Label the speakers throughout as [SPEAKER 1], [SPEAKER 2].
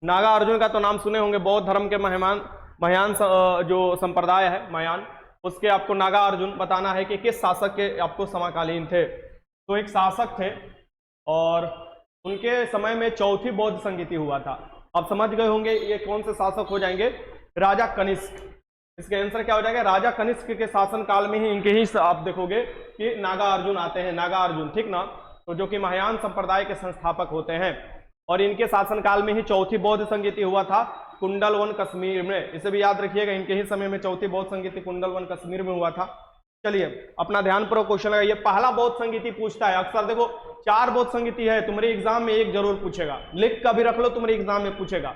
[SPEAKER 1] नागा अर्जुन का तो नाम सुने होंगे, बौद्ध धर्म के महायान जो संप्रदाय है महायान, उसके आपको नागा अर्जुन बताना है कि किस शासक के आपको समकालीन थे। तो एक शासक थे और उनके समय में चौथी बौद्ध संगीति हुआ था। आप समझ गए होंगे ये कौन से शासक हो जाएंगे, राजा कनिष्क। इसका आंसर क्या हो जाएगा, राजा कनिष्क के शासन काल में ही इनके ही आप देखोगे कि नागा अर्जुन आते हैं, नागा अर्जुन, ठीक ना। तो जो कि महायान संप्रदाय के संस्थापक होते हैं और इनके शासनकाल में ही चौथी बौद्ध संगीति हुआ था कुंडलवन कश्मीर में। इसे भी याद रखिएगा, इनके ही समय में चौथी बौद्ध संगीति कुंडलवन कश्मीर में हुआ था। चलिए अपना ध्यान पूर्वक क्वेश्चन है, ये पहला बौद्ध संगीति पूछता है अक्सर। देखो 4 बौद्ध संगीति है, तुम्हारे एग्जाम में एक जरूर पूछेगा, लिख कर भी रख लो, तुम्हारे एग्जाम में पूछेगा।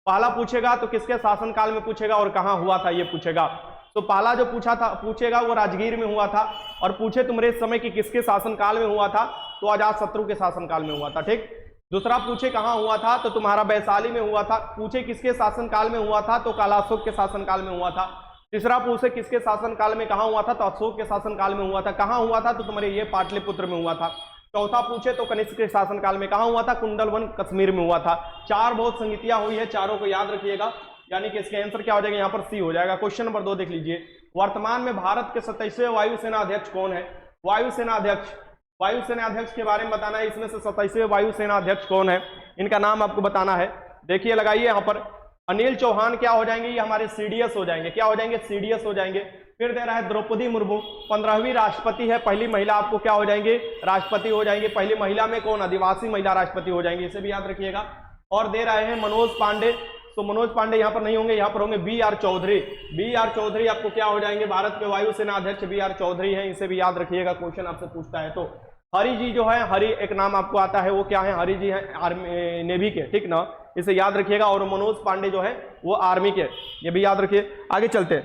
[SPEAKER 1] पहला पूछेगा तो किसके शासनकाल में पूछेगा और कहाँ हुआ था ये पूछेगा। तो पहला जो पूछेगा वो राजगीर में हुआ था, और पूछे तुम्हारे समय की किसके शासनकाल में हुआ था, तो अजातशत्रु के शासनकाल में हुआ था, ठीक। दूसरा पूछे कहाँ हुआ था, तो तुम्हारा वैशाली में हुआ था। पूछे किसके शासनकाल में हुआ था, तो कालाशोक के शासनकाल में हुआ था। तीसरा पूछे किसके शासनकाल में कहाँ हुआ था, तो अशोक के शासनकाल में हुआ था। कहाँ हुआ था, तो तुम्हारे ये पाटलिपुत्र में हुआ था। चौथा पूछे तो कनिष्क के शासनकाल में कहाँ हुआ था, कुंडलवन कश्मीर में हुआ था। 4 बौद्ध संगीतियां हुई है, चारों को याद रखिएगा, यानी कि इसका आंसर क्या हो जाएगा, यहाँ पर सी हो जाएगा। क्वेश्चन नंबर 2 देख लीजिए, वर्तमान में भारत के 27वें वायुसेना अध्यक्ष कौन है। वायुसेना अध्यक्ष के बारे में बताना है, इसमें से 27वें वायुसेना अध्यक्ष कौन है, इनका नाम आपको बताना है। देखिए लगाइए यहाँ पर, अनिल चौहान क्या हो जाएंगे, ये हमारे सीडीएस हो जाएंगे। क्या हो जाएंगे, सीडीएस हो जाएंगे। फिर दे रहा है द्रौपदी मुर्मू 15वीं राष्ट्रपति है, पहली महिला आपको क्या हो जाएंगे, राष्ट्रपति हो जाएंगे। पहली महिला में कौन, आदिवासी महिला राष्ट्रपति हो जाएंगे, इसे भी याद रखिएगा। और दे रहे हैं मनोज पांडे, तो मनोज पांडे यहाँ पर नहीं होंगे, यहाँ पर होंगे बी.आर. चौधरी। बी.आर. चौधरी आपको क्या हो जाएंगे, भारत के वायुसेना अध्यक्ष बी.आर. चौधरी हैं, इसे भी याद रखिएगा, क्वेश्चन आपसे पूछता है। तो हरि जी जो है, हरि एक नाम आपको आता है, वो क्या है, हरि जी है आर्मी नेवी के, ठीक ना, इसे याद रखिएगा। और मनोज पांडे जो है वो आर्मी के, ये भी याद रखिए। आगे चलते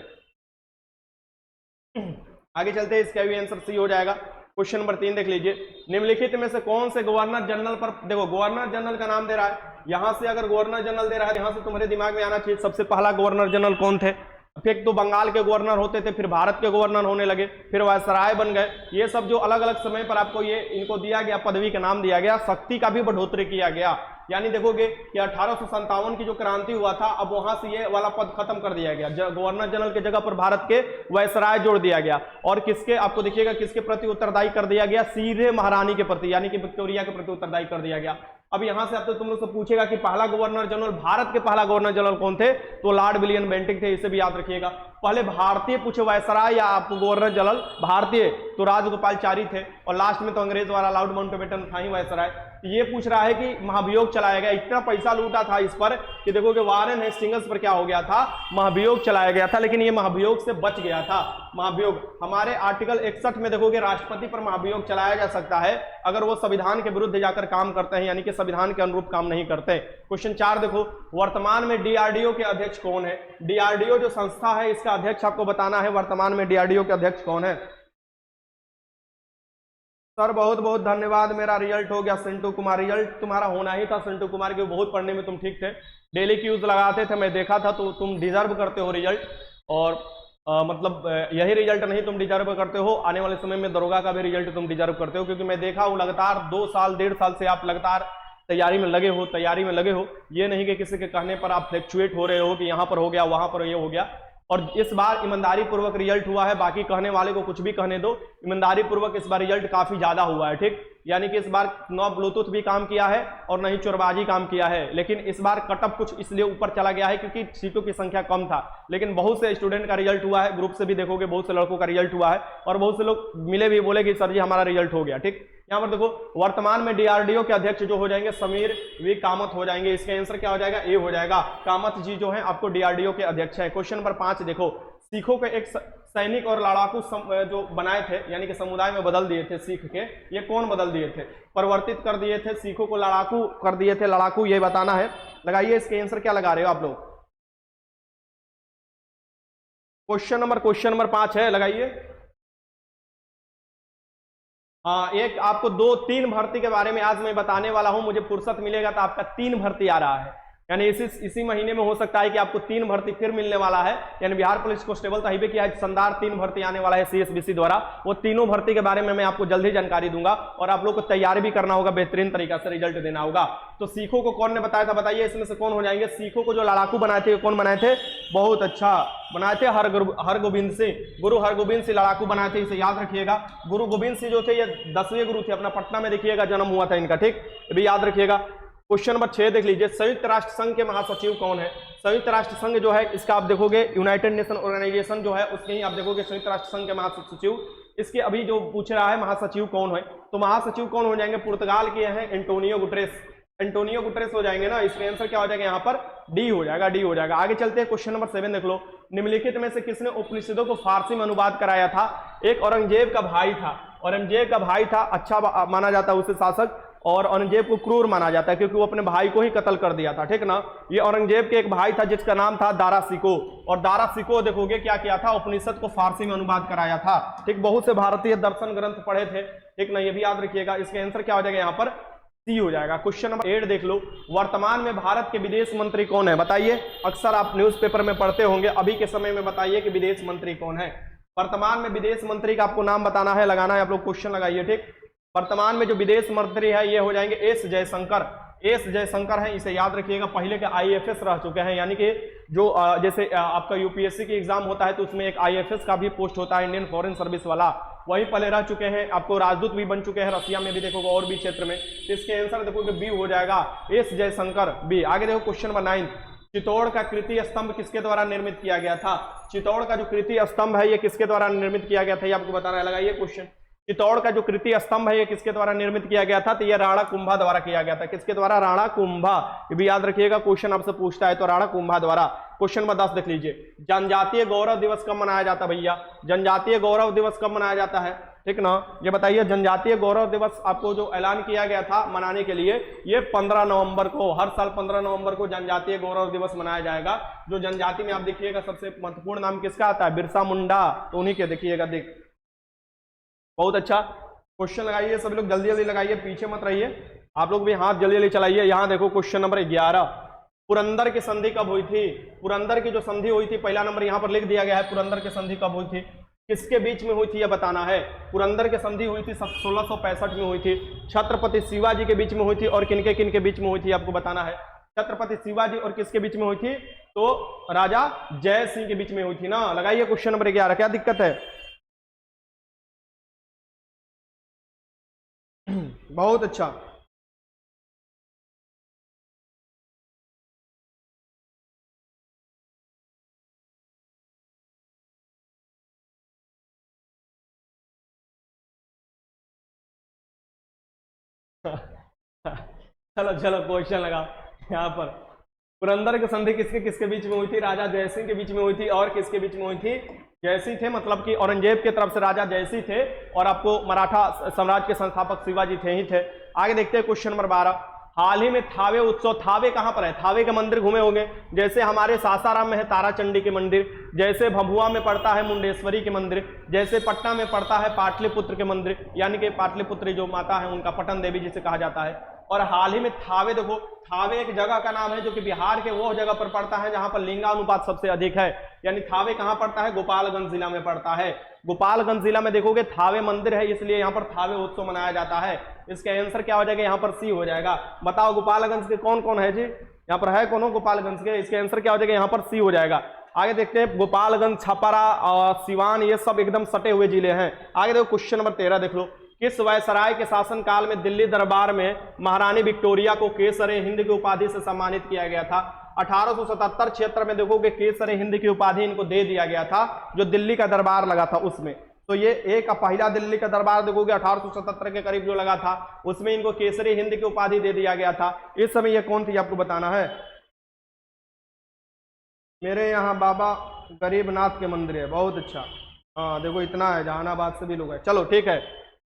[SPEAKER 1] इसका भी आंसर सी हो जाएगा। क्वेश्चन नंबर 3 देख लीजिए, निम्नलिखित में से कौन से गवर्नर जनरल पर, देखो गवर्नर जनरल का नाम दे रहा है, यहां से अगर गवर्नर जनरल दे रहा है, यहां से तुम्हारे दिमाग में आना चाहिए सबसे पहला गवर्नर जनरल कौन थे। फिर तो बंगाल के गवर्नर होते थे, फिर भारत के गवर्नर होने लगे, फिर वायसराय बन गए। ये सब जो अलग अलग समय पर आपको ये इनको दिया गया, पदवी का नाम दिया गया, शक्ति का भी बढ़ोतरी किया गया। यानी देखोगे कि 1857 की जो क्रांति हुआ था, अब वहां से ये वाला पद खत्म कर दिया गया, गवर्नर जनरल के जगह पर भारत के वायसराय जोड़ दिया गया। और किसके आपको देखिएगा किसके प्रति उत्तरदायी कर दिया गया, सीधे महारानी के प्रति, यानी कि विक्टोरिया के प्रति उत्तरदायी कर दिया गया। अब यहां से अब तो तुम लोग से पूछेगा कि पहला गवर्नर जनरल, भारत के पहला गवर्नर जनरल कौन थे, तो लॉर्ड विलियम बेंटिक थे, इसे भी याद रखिएगा। पहले भारतीय पूछे वायसराय या आपको गवर्नर जनरल भारतीय, तो राजगोपालचारी थे, और लास्ट में तो अंग्रेज द्वारा लॉर्ड माउंटबेटन था ही वायसराय। ये पूछ रहा है कि महाभियोग चलाया गया, इतना पैसा लूटा था इस पर कि देखोगे वारेन हेस्टिंग्स पर क्या हो गया था, महाभियोग चलाया गया था, लेकिन ये महाभियोग से बच गया था। महाभियोग हमारे आर्टिकल 61 में देखोगे राष्ट्रपति पर महाभियोग चलाया जा सकता है अगर वो संविधान के विरुद्ध जाकर काम करते हैं, यानी कि संविधान के अनुरूप काम नहीं करते। क्वेश्चन 4 देखो, वर्तमान में डीआरडीओ के अध्यक्ष कौन है। डीआरडीओ जो संस्था है इसका अध्यक्ष आपको बताना है, वर्तमान में डीआरडीओ के अध्यक्ष कौन है। सर बहुत बहुत धन्यवाद, मेरा रिजल्ट हो गया सिंटू कुमार। रिजल्ट तुम्हारा होना ही था सिंटू कुमार, के बहुत पढ़ने में तुम ठीक थे, डेली क्यूज लगाते थे, मैं देखा था, तो तुम डिजर्व करते हो रिजल्ट। और मतलब यही रिजल्ट नहीं तुम डिजर्व करते हो, आने वाले समय में दरोगा का भी रिजल्ट तुम डिजर्व करते हो, क्योंकि मैं देखा हूँ लगातार 2 साल 1.5 साल से आप लगातार तैयारी में लगे हो। ये नहीं कि किसी के कहने पर आप फ्लैक्चुएट हो रहे हो कि यहाँ पर हो गया वहां पर ये हो गया। और इस बार ईमानदारी पूर्वक रिजल्ट हुआ है, बाकी कहने वाले को कुछ भी कहने दो, ईमानदारी पूर्वक इस बार रिजल्ट काफी ज्यादा हुआ है, ठीक। यानी कि इस बार न ब्लूटूथ भी काम किया है और न ही चोरबाजी काम किया है, लेकिन इस बार कटअप कुछ इसलिए ऊपर चला गया है क्योंकि सीटों की संख्या कम था, लेकिन बहुत से स्टूडेंट का रिजल्ट हुआ है, ग्रुप से भी देखोगे बहुत से लड़कों का रिजल्ट हुआ है, और बहुत से लोग मिले भी बोले कि सर जी हमारा रिजल्ट हो गया, ठीक। यहाँ पर देखो वर्तमान में डीआरडीओ के अध्यक्ष जो हो जाएंगे समीर वी कामत हो जाएंगे, इसका आंसर क्या हो जाएगा, ए हो जाएगा। कामत जी जो है आपको डीआरडीओ के अध्यक्ष है। क्वेश्चन नंबर 5 देखो, सिखों के एक सैनिक और लड़ाकू जो बनाए थे, यानी कि समुदाय में बदल दिए थे सिख के, ये कौन बदल दिए थे, परिवर्तित कर दिए थे, सिखों को लड़ाकू कर दिए थे, लड़ाकू ये बताना है। लगाइए इसके आंसर क्या लगा रहे हो आप लोग। क्वेश्चन नंबर 5 है, लगाइए। हाँ, एक आपको 2-3 भर्ती के बारे में आज मैं बताने वाला हूं, मुझे फुर्सत मिलेगा तो आपका 3 भर्ती आ रहा है। यानी इसी महीने में हो सकता है कि आपको 3 भर्ती फिर मिलने वाला है, यानी बिहार पुलिस कांस्टेबल तो हाईवे की है, शानदार 3 भर्ती आने वाला है CSBC द्वारा। वो तीनों भर्ती के बारे में मैं आपको जल्द ही जानकारी दूंगा और आप लोग को तैयारी भी करना होगा, बेहतरीन तरीका से रिजल्ट देना होगा। तो सिखों को कौन ने बताया था, बताइए इसमें से कौन हो जाएंगे? सिखों को जो लड़ाकू बनाए थे कौन बनाए थे? बहुत अच्छा बनाए थे हरगोबिंद सिंह, गुरु हरगोबिंद सिंह लड़ाकू बनाए थे, इसे याद रखिएगा। गुरु गोविंद सिंह जो थे ये 10वें गुरु थे, अपना पटना में देखिएगा जन्म हुआ था इनका, ठीक, ये भी याद रखिएगा। क्वेश्चन नंबर 6 देख लीजिए, संयुक्त राष्ट्र संघ के महासचिव कौन है? संयुक्त राष्ट्र संघ जो है इसका आप देखोगे यूनाइटेड नेशन ऑर्गेनाइजेशन जो है उसके ही आप देखोगे संयुक्त राष्ट्र संघ के महासचिव। इसके अभी जो पूछ रहा है महासचिव कौन है, तो महासचिव कौन हो जाएंगे? पुर्तगाल के हैं एंटोनियो गुटरेस, एंटोनियो गुटरेस हो जाएंगे ना। इसका आंसर क्या हो जाएगा? यहाँ पर डी हो जाएगा, डी हो जाएगा। आगे चलते हैं, क्वेश्चन नंबर 7 देख लो, निम्नलिखित में से किसने उपनिषदों को फारसी में अनुवाद कराया था? एक औरंगजेब का भाई था, औरंगजेब का भाई था, अच्छा माना जाता है उसे शासक, और औरंगजेब को क्रूर माना जाता है क्योंकि वो अपने भाई को ही कत्ल कर दिया था, ठीक ना। ये औरंगजेब के एक भाई था जिसका नाम था दारा शिको, और दारा शिको देखोगे क्या किया था? उपनिषद को फारसी में अनुवाद कराया था, ठीक। बहुत से भारतीय दर्शन ग्रंथ पढ़े थे, ठीक ना, ये भी याद रखिएगा। इसका आंसर क्या हो जाएगा? यहाँ पर सी हो जाएगा। क्वेश्चन नंबर 8 देख लो, वर्तमान में भारत के विदेश मंत्री कौन है? बताइए, अक्सर आप न्यूज़पेपर में पढ़ते होंगे, अभी के समय में बताइए कि विदेश मंत्री कौन है। वर्तमान में विदेश मंत्री का आपको नाम बताना है, लगाना है, आप लोग क्वेश्चन लगाइए, ठीक। वर्तमान में जो विदेश मंत्री है ये हो जाएंगे एस जयशंकर, एस जयशंकर है, इसे याद रखिएगा। पहले के IAFS रह चुके हैं, यानी कि जो जैसे आपका UPSC की एग्जाम होता है तो उसमें एक IAFS का भी पोस्ट होता है, इंडियन फॉरेन सर्विस वाला, वही पहले रह चुके हैं। आपको राजदूत भी बन चुके हैं, रसिया में भी देखोगे और भी क्षेत्र में। इसके आंसर देखोगे बी हो जाएगा, एस जयशंकर, बी। आगे देखो क्वेश्चन नंबर 9, चित्तौड़ का कृति स्तंभ किसके द्वारा निर्मित किया गया था? चित्तौड़ का जो कृति स्तंभ है ये किसके द्वारा निर्मित किया गया था, ये आपको बताना है, लगाइए क्वेश्चन। चित्तौड़ का जो कृति स्तंभ है ये किसके द्वारा निर्मित किया गया था? तो ये राणा कुंभा द्वारा किया गया था। किसके द्वारा? राणा कुंभा, ये भी याद रखिएगा, क्वेश्चन आपसे पूछता है तो राणा कुंभा द्वारा। क्वेश्चन नंबर 10 देख लीजिए, जनजातीय गौरव दिवस कब मनाया जाता है भैया? जनजातीय गौरव दिवस कब मनाया जाता है, ठीक ना, ये बताइए। जनजातीय गौरव दिवस आपको जो ऐलान किया गया था मनाने के लिए, ये 15 नवंबर को, हर साल 15 नवंबर को जनजातीय गौरव दिवस मनाया जाएगा। जो जनजाति में आप देखिएगा सबसे महत्वपूर्ण नाम किसका आता है? बिरसा मुंडा, तो उन्हीं के देखिएगा, देख, बहुत अच्छा। क्वेश्चन लगाइए सब लोग, जल्दी जल्दी लगाइए, पीछे मत रहिए, आप लोग भी हाथ जल्दी जल्दी चलाइए। यहाँ देखो क्वेश्चन नंबर 11, पुरंदर की संधि कब हुई थी? पुरंदर की जो संधि हुई थी, पहला नंबर यहाँ पर लिख दिया गया है, पुरंदर की संधि कब हुई थी, किसके बीच में हुई थी, यह बताना है। पुरंदर की संधि हुई थी 1665 में हुई थी, छत्रपति शिवाजी के बीच में हुई थी, और किनके किनके बीच में हुई थी आपको बताना है। छत्रपति शिवाजी और किसके बीच में हुई थी? तो राजा जय सिंह के बीच में हुई थी ना। लगाइए क्वेश्चन नंबर 11, क्या दिक्कत है? बहुत अच्छा, चलो चलो क्वेश्चन लगाओ। यहाँ पर पुरंदर की संधि किसके किसके बीच में हुई थी? राजा जयसिंह के बीच में हुई थी, और किसके बीच में हुई थी? जयसिंह थे, मतलब कि औरंगजेब की तरफ से राजा जयसिंह थे, और आपको मराठा साम्राज्य के संस्थापक शिवाजी थे ही थे। आगे देखते हैं क्वेश्चन नंबर 12, हाल ही में थावे उत्सव, थावे कहाँ पर है? थावे के मंदिर घूमे होंगे, जैसे हमारे सासाराम में है तारा चंडी के मंदिर, जैसे भभुआ में पड़ता है मुंडेश्वरी के मंदिर, जैसे पटना में पड़ता है पाटलिपुत्र के मंदिर, यानी कि पाटलिपुत्र जो माता है उनका पटन देवी जिसे कहा जाता है। और हाल ही में थावे, देखो थावे एक जगह का नाम है जो कि बिहार के वो जगह पर पड़ता है जहां पर लिंगानुपात सबसे अधिक है, यानी थावे कहां पड़ता है? गोपालगंज जिला में पड़ता है। गोपालगंज जिला में देखोगे थावे मंदिर है, इसलिए यहाँ पर थावे उत्सव मनाया जाता है। इसका आंसर क्या हो जाएगा? यहाँ पर सी हो जाएगा। बताओ गोपालगंज के कौन कौन है जी? यहाँ पर है कौन गोपालगंज के? इसका आंसर क्या हो जाएगा? यहाँ पर सी हो जाएगा। आगे देखते हैं, गोपालगंज, छपरा और सिवान ये सब एकदम सटे हुए जिले हैं। आगे देखो क्वेश्चन नंबर 13 देख लो, किस वायसराय के शासन काल में दिल्ली दरबार में महारानी विक्टोरिया को केसरे हिंद की उपाधि से सम्मानित किया गया था? 1877-76 में देखोगे केसरे हिंद की उपाधि इनको दे दिया गया था, जो दिल्ली का दरबार लगा था उसमें। तो ये एक पहला दिल्ली का दरबार देखोगे 1877 के करीब जो लगा था, उसमें इनको केसरी हिंद की उपाधि दे दिया गया था। इस समय ये कौन थी आपको बताना है। मेरे यहाँ बाबा गरीबनाथ के मंदिर है, बहुत अच्छा। हाँ देखो इतना है, जहानाबाद से भी लोग हैं। चलो ठीक है,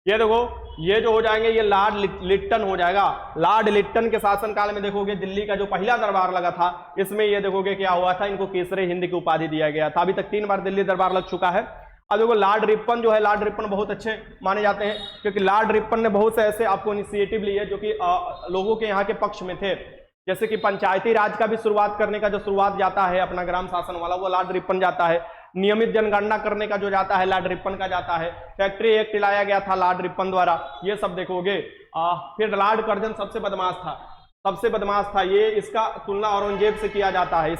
[SPEAKER 1] ये देखो ये जो हो जाएंगे ये लॉर्ड लिट्टन हो जाएगा। लॉर्ड लिट्टन के शासनकाल में देखोगे दिल्ली का जो पहला दरबार लगा था, इसमें ये देखोगे क्या हुआ था, इनको केसरे हिंद की उपाधि दिया गया था। अभी तक 3 बार दिल्ली दरबार लग चुका है। अब देखो लॉर्ड रिपन जो है, लॉर्ड रिपन बहुत अच्छे माने जाते हैं, क्योंकि लॉर्ड रिपन ने बहुत से ऐसे आपको इनिशिएटिव लिए जो कि लोगों के यहाँ के पक्ष में थे। जैसे कि पंचायती राज का भी शुरुआत करने का जो शुरुआत जाता है अपना ग्राम शासन वाला, वो लॉर्ड रिपन जाता है। नियमित जनगणना करने का जो जाता है लॉर्ड रिपन का जाता है। फैक्ट्री एक्ट लाया गया था लॉर्ड रिपन द्वारा, ये सब देखोगे। फिर लॉर्ड कर्जन सबसे बदमाश था ये, इसका तुलना औरंगजेब से किया जाता है,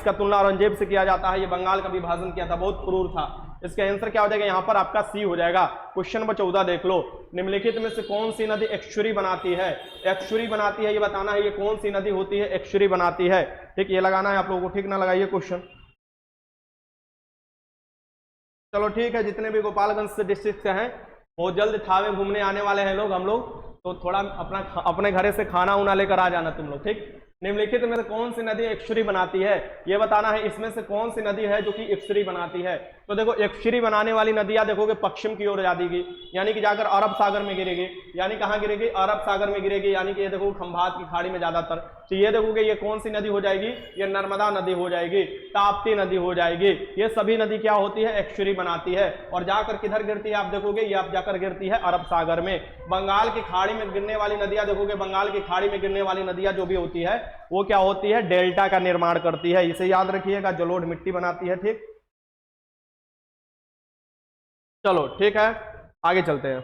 [SPEAKER 1] किया जाता है। ये बंगाल का विभाजन किया था, बहुत क्रूर था। इसका आंसर क्या हो जाएगा यहाँ पर आपका सी हो जाएगा। क्वेश्चन नंबर 14 देख लो, निम्नलिखित में से कौन सी नदी एक्सुरी बनाती है? ये बताना है, ये कौन सी नदी होती है एक्सुरी बनाती है। ठीक, ये लगाना है आप लोगों को, ठीक ना लगाइए क्वेश्चन। चलो ठीक है, जितने भी गोपालगंज से डिस्ट्रिक्ट से हैं बहुत जल्द थावे घूमने आने वाले हैं लोग, हम लोग तो थोड़ा अपने घरे से खाना उना लेकर आ जाना तुम लोग। ठीक, निम्नलिखित में से कौन सी नदी एक्सुरी बनाती है, ये बताना है। इसमें से कौन सी नदी है जो कि एक्सुरी बनाती है? तो देखो एक्सुरी बनाने वाली नदियां देखोगे पश्चिम की ओर जाएगी, यानी कि जाकर अरब सागर में गिरेगी। यानी कहाँ गिरेगी? अरब सागर में गिरेगी। यानी कि ये देखो खंभात की खाड़ी में ज्यादातर। तो ये देखोगे ये कौन सी नदी हो जाएगी? ये नर्मदा नदी हो जाएगी, ताप्ती नदी हो जाएगी। ये सभी नदी क्या होती है? एक्सुरी बनाती है। और जाकर किधर गिरती है आप देखोगे, ये आप जाकर गिरती है अरब सागर में। बंगाल की खाड़ी में गिरने वाली नदियां देखोगे, बंगाल की खाड़ी में गिरने वाली नदियां जो भी होती है वो क्या होती है? डेल्टा का निर्माण करती है। इसे याद रखिएगा, जलोढ़ मिट्टी बनाती है। ठीक, चलो ठीक है, आगे चलते हैं।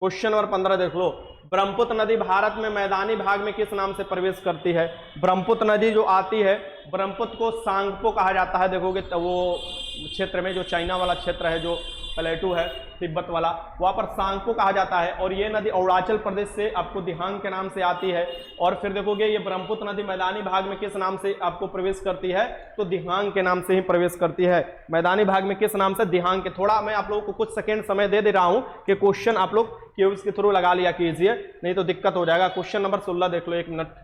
[SPEAKER 1] क्वेश्चन नंबर 15 देख लो, ब्रह्मपुत्र नदी भारत में मैदानी भाग में किस नाम से प्रवेश करती है? ब्रह्मपुत्र नदी जो आती है, ब्रह्मपुत्र को सांगपो कहा जाता है। देखोगे तो वो क्षेत्र में जो चाइना वाला क्षेत्र है, जो प्लेटू है तिब्बत वाला, वहां पर सांगपो कहा जाता है। और ये नदी अरुणाचल प्रदेश से आपको दिहांग के नाम से आती है। और फिर देखोगे ये ब्रह्मपुत्र नदी मैदानी भाग में किस नाम से आपको प्रवेश करती है? तो दिहांग के नाम से ही प्रवेश करती है। मैदानी भाग में किस नाम से? दिहांग के। थोड़ा मैं आप लोगों को कुछ सेकेंड समय दे रहा हूं कि क्वेश्चन आप लोग क्यूज के थ्रू लगा लिया कीजिए, नहीं तो दिक्कत हो जाएगा। क्वेश्चन नंबर 16 देख लो, 1 मिनट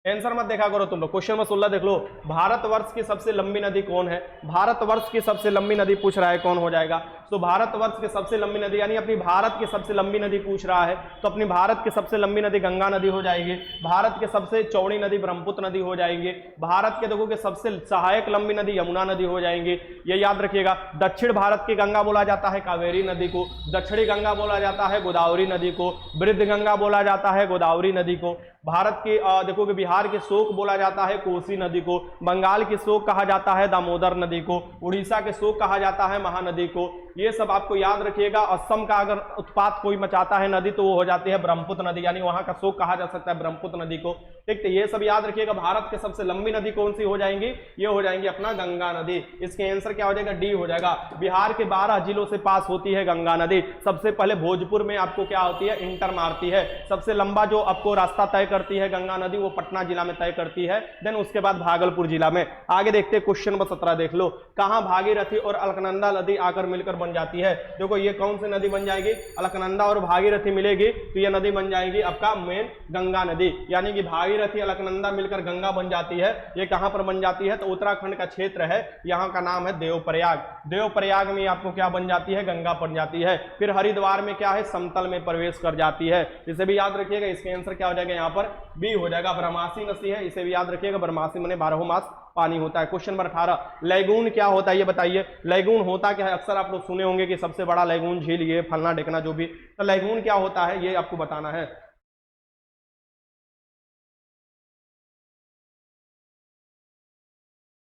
[SPEAKER 1] आंसर मत देखा करो तुम लोग। क्वेश्चन नंबर 16 देख लो, भारतवर्ष की सबसे लंबी नदी कौन है? भारतवर्ष की सबसे लंबी नदी पूछ रहा है, कौन हो जाएगा? तो भारतवर्ष की सबसे लंबी नदी यानी अपनी भारत की सबसे लंबी नदी पूछ रहा है, तो अपनी भारत की सबसे लंबी नदी गंगा नदी हो जाएगी। भारत की सबसे चौड़ी नदी ब्रह्मपुत्र नदी हो जाएगी। भारत के देखो कि सबसे सहायक लंबी नदी यमुना नदी हो जाएंगी, ये याद रखिएगा। दक्षिण भारत की गंगा बोला जाता है कावेरी नदी को, दक्षिणी गंगा बोला जाता है गोदावरी नदी को, वृद्ध गंगा बोला जाता है गोदावरी नदी को। भारत की देखोगे बिहार के शोक बोला जाता है कोसी नदी को, बंगाल की शोक कहा जाता है दामोदर नदी को, उड़ीसा के शोक कहा जाता है महानदी को। ये सब आपको याद रखिएगा। असम का अगर उत्पात कोई मचाता है नदी तो वो हो जाती है ब्रह्मपुत्र नदी, यानी वहां का शोक कहा जा सकता है ब्रह्मपुत्र नदी को। ठीक, तो ये सब याद रखिएगा। भारत की सबसे लंबी नदी कौन सी हो जाएंगी? ये हो जाएंगी अपना गंगा नदी। इसके आंसर क्या हो जाएगा? डी हो जाएगा। बिहार के 12 जिलों से पास होती है गंगा नदी। सबसे पहले भोजपुर में आपको क्या होती है? इंटर मारती है। सबसे लंबा जो आपको रास्ता तय करती है गंगा नदी वो पटना जिला में तय करती है, देन उसके बाद भागलपुर जिला में। आगे देखते हैं क्वेश्चन नंबर 17 देख लो, कहां भागीरथी और अलकनंदा नदी आकर मिलकर बन जाती है? देखो ये कौन सी नदी बन जाएगी? अलकनंदा और भागीरथी मिलेगी तो ये नदी बन जाएगी आपका मेन गंगा नदी। यानी कि भागीरथी अलकनंदा मिलकर गंगा बन जाती है। ये कहां पर बन जाती है? तो उत्तराखंड का क्षेत्र है, यहाँ का नाम है देवप्रयाग। देवप्रयाग में आपको क्या बन जाती है? गंगा बन जाती है। फिर हरिद्वार में क्या है? समतल में प्रवेश कर जाती है। इसे भी याद रखिएगा। इसके आंसर क्या हो जाएगा? यहाँ पर बी हो जाएगा। ब्रह्मासी नदी है, इसे भी याद रखिएगा। ब्रह्मासी माने 12 मास पानी होता है। क्वेश्चन नंबर 18, लैगून क्या होता है ये बताइए। लैगून होता क्या है? अक्सर आप लोग सुने होंगे कि सबसे बड़ा लैगून झील ये फलना ढेकना जो भी, तो लैगून क्या होता है ये आपको बताना है।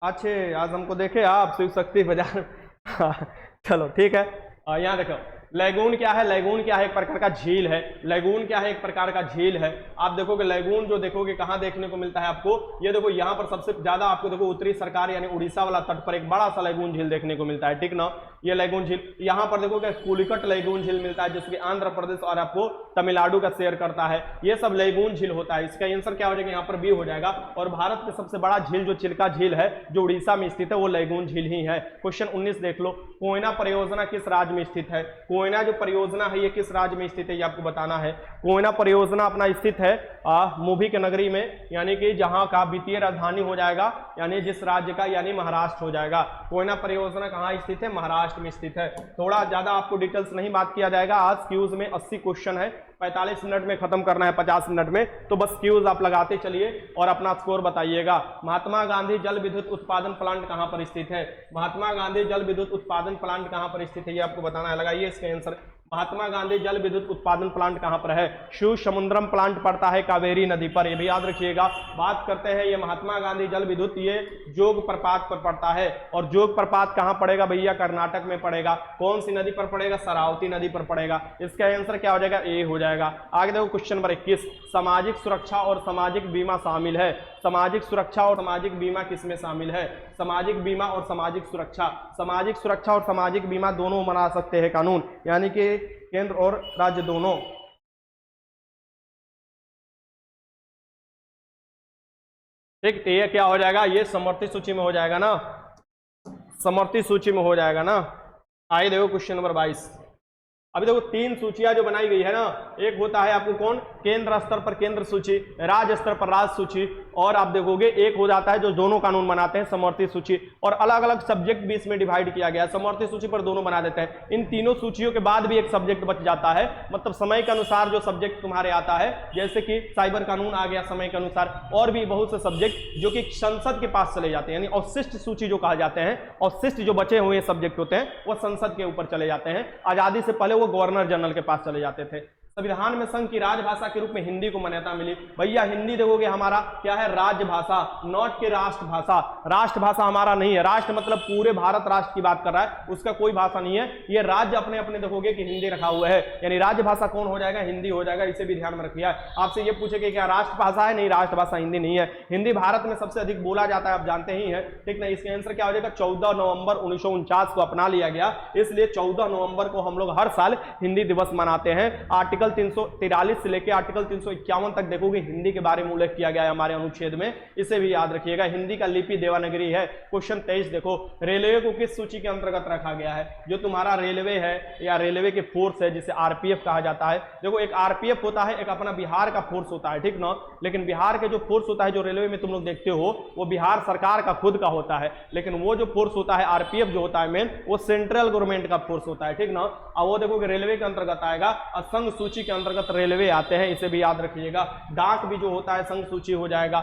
[SPEAKER 1] अच्छे आज हमको देखे आप शिव शक्ति बाजार चलो ठीक है, यहाँ देखो लैगून क्या है? लैगून क्या है? एक प्रकार का झील है। लैगून क्या है? एक प्रकार का झील है। आप देखोगे लैगून जो देखोगे कहाँ देखने को मिलता है आपको? ये देखो यहाँ पर सबसे ज्यादा आपको देखो उत्तरी सरकार यानी उड़ीसा वाला तट पर एक बड़ा सा लैगून झील देखने को मिलता है। ठीक ना, ये लैगून झील। यहाँ पर देखोगे पुलिकट लैगून झील मिलता है जिसकी आंध्र प्रदेश और आपको तमिलनाडु का शेयर करता है। ये सब लैगून झील होता है। इसका आंसर क्या हो जाएगा? यहाँ पर बी हो जाएगा। और भारत का सबसे बड़ा झील जो चिल्का झील है जो उड़ीसा में स्थित है वो लैगून झील ही है। क्वेश्चन 19 देख लो, कोयना परियोजना किस राज्य में स्थित है? कोयना जो परियोजना है ये किस राज्य में स्थित है ये आपको बताना है। कोयना परियोजना अपना स्थित है मूवी के नगरी में, यानी कि जहां का वित्तीय राजधानी हो जाएगा यानी जिस राज्य का, यानी महाराष्ट्र हो जाएगा। कोयना परियोजना कहाँ स्थित है? महाराष्ट्र में स्थित है। थोड़ा ज्यादा आपको डिटेल्स नहीं बात किया जाएगा। आज क्यूज में 80 क्वेश्चन है, 45 मिनट में खत्म करना है, 50 मिनट में, तो बस क्यूज आप लगाते चलिए और अपना स्कोर बताइएगा। महात्मा गांधी जल विद्युत उत्पादन प्लांट कहां पर स्थित है? महात्मा गांधी जल विद्युत उत्पादन प्लांट कहां पर स्थित है ये आपको बताना है। लगाइए इसका आंसर। महात्मा गांधी जल विद्युत उत्पादन प्लांट कहाँ पर है? शिव समुद्रम प्लांट पड़ता है कावेरी नदी पर, ये भी याद रखिएगा। बात करते हैं ये महात्मा गांधी जल विद्युत, ये जोग प्रपात पर पड़ता है, और जोग प्रपात कहाँ पड़ेगा भैया? कर्नाटक में पड़ेगा। कौन सी नदी पर पड़ेगा? शरावती नदी पर पड़ेगा। इसका आंसर क्या हो जाएगा? ए हो जाएगा। आगे देखो क्वेश्चन नंबर 21, सामाजिक सुरक्षा और सामाजिक बीमा शामिल है। सामाजिक सुरक्षा और सामाजिक बीमा किसमें शामिल है? सामाजिक बीमा और सामाजिक सुरक्षा, सामाजिक सुरक्षा और सामाजिक बीमा दोनों बना सकते हैं कानून, यानी कि केंद्र और राज्य दोनों। ठीक, तो ये क्या हो जाएगा? ये समवर्ती सूची में हो जाएगा ना, समवर्ती सूची में हो जाएगा ना। आइए देखो क्वेश्चन नंबर 22। अभी देखो तीन सूचियां जो बनाई गई है ना, एक होता है आपको कौन? केंद्र स्तर पर केंद्र सूची, राज्य स्तर पर राज्य सूची, और आप देखोगे एक हो जाता है जो दोनों कानून बनाते हैं समवर्ती सूची, और अलग अलग सब्जेक्ट भी इसमें डिवाइड किया गया है। समवर्ती सूची पर दोनों बना देते हैं। इन तीनों सूचियों के बाद भी एक सब्जेक्ट बच जाता है, मतलब समय के अनुसार जो सब्जेक्ट तुम्हारे आता है, जैसे कि साइबर कानून आ गया समय के अनुसार, और भी बहुत से सब्जेक्ट जो कि संसद के पास चले जाते हैं, यानी अवशिष्ट सूची जो कहा जाते हैं, अवशिष्ट जो बचे हुए सब्जेक्ट होते हैं वो संसद के ऊपर चले जाते हैं। आजादी से पहले वो गवर्नर जनरल के पास चले जाते थे। संविधान में संघ की राजभाषा के रूप में हिंदी को मान्यता मिली। भैया हिंदी देखोगे हमारा क्या है? राजभाषा, नॉट के राष्ट्रभाषा। राष्ट्रभाषा हमारा नहीं है। राष्ट्र मतलब पूरे भारत राष्ट्र की बात कर रहा है, उसका कोई भाषा नहीं है। ये राज्य अपने अपने देखोगे कि हिंदी रखा हुआ है, यानी राजभाषा कौन हो जाएगा? हिंदी हो जाएगा। इसे भी ध्यान में रखिए। आपसे ये पूछेगा क्या राष्ट्रभाषा है? नहीं, राष्ट्रभाषा हिंदी नहीं है। हिंदी भारत में सबसे अधिक बोला जाता है, आप जानते ही हैं, ठीक ना। इसका आंसर क्या हो जाएगा? 14 नवंबर 1949 को अपना लिया गया, इसलिए 14 नवंबर को हम लोग हर साल हिंदी दिवस मनाते हैं। आर्टिकल 343 से लेकर आर्टिकल 351 तक देखोगे हिंदी के बारे में उल्लेख किया गया है हमारे अनुच्छेद में, इसे भी याद रखिएगा। हिंदी का लिपि देवनागरी है। क्वेश्चन 23 देखो, रेलवे को किस सूची के अंतर्गत रखा गया है? जो तुम्हारा रेलवे है या रेलवे के फोर्स है, जिसे आरपीएफ कहा जाता है। देखो एक आरपीएफ होता है, एक अपना बिहार का फोर्स होता है, ठीक ना। लेकिन बिहार के जो फोर्स होता है, जो रेलवे में तुम लोग देखते हो, वो बिहार सरकार का खुद का होता है। लेकिन वो जो फोर्स होता है आरपीएफ जो होता है मेन, वो सेंट्रल गवर्नमेंट का फोर्स होता है, ठीक ना। अब वो देखो कि रेलवे के अंतर्गत आएगा, संघ सूची के अंतर्गत रेलवे आते हैं, इसे भी याद रखिएगा। डाक भी जो होता है संघ सूची हो जाएगा।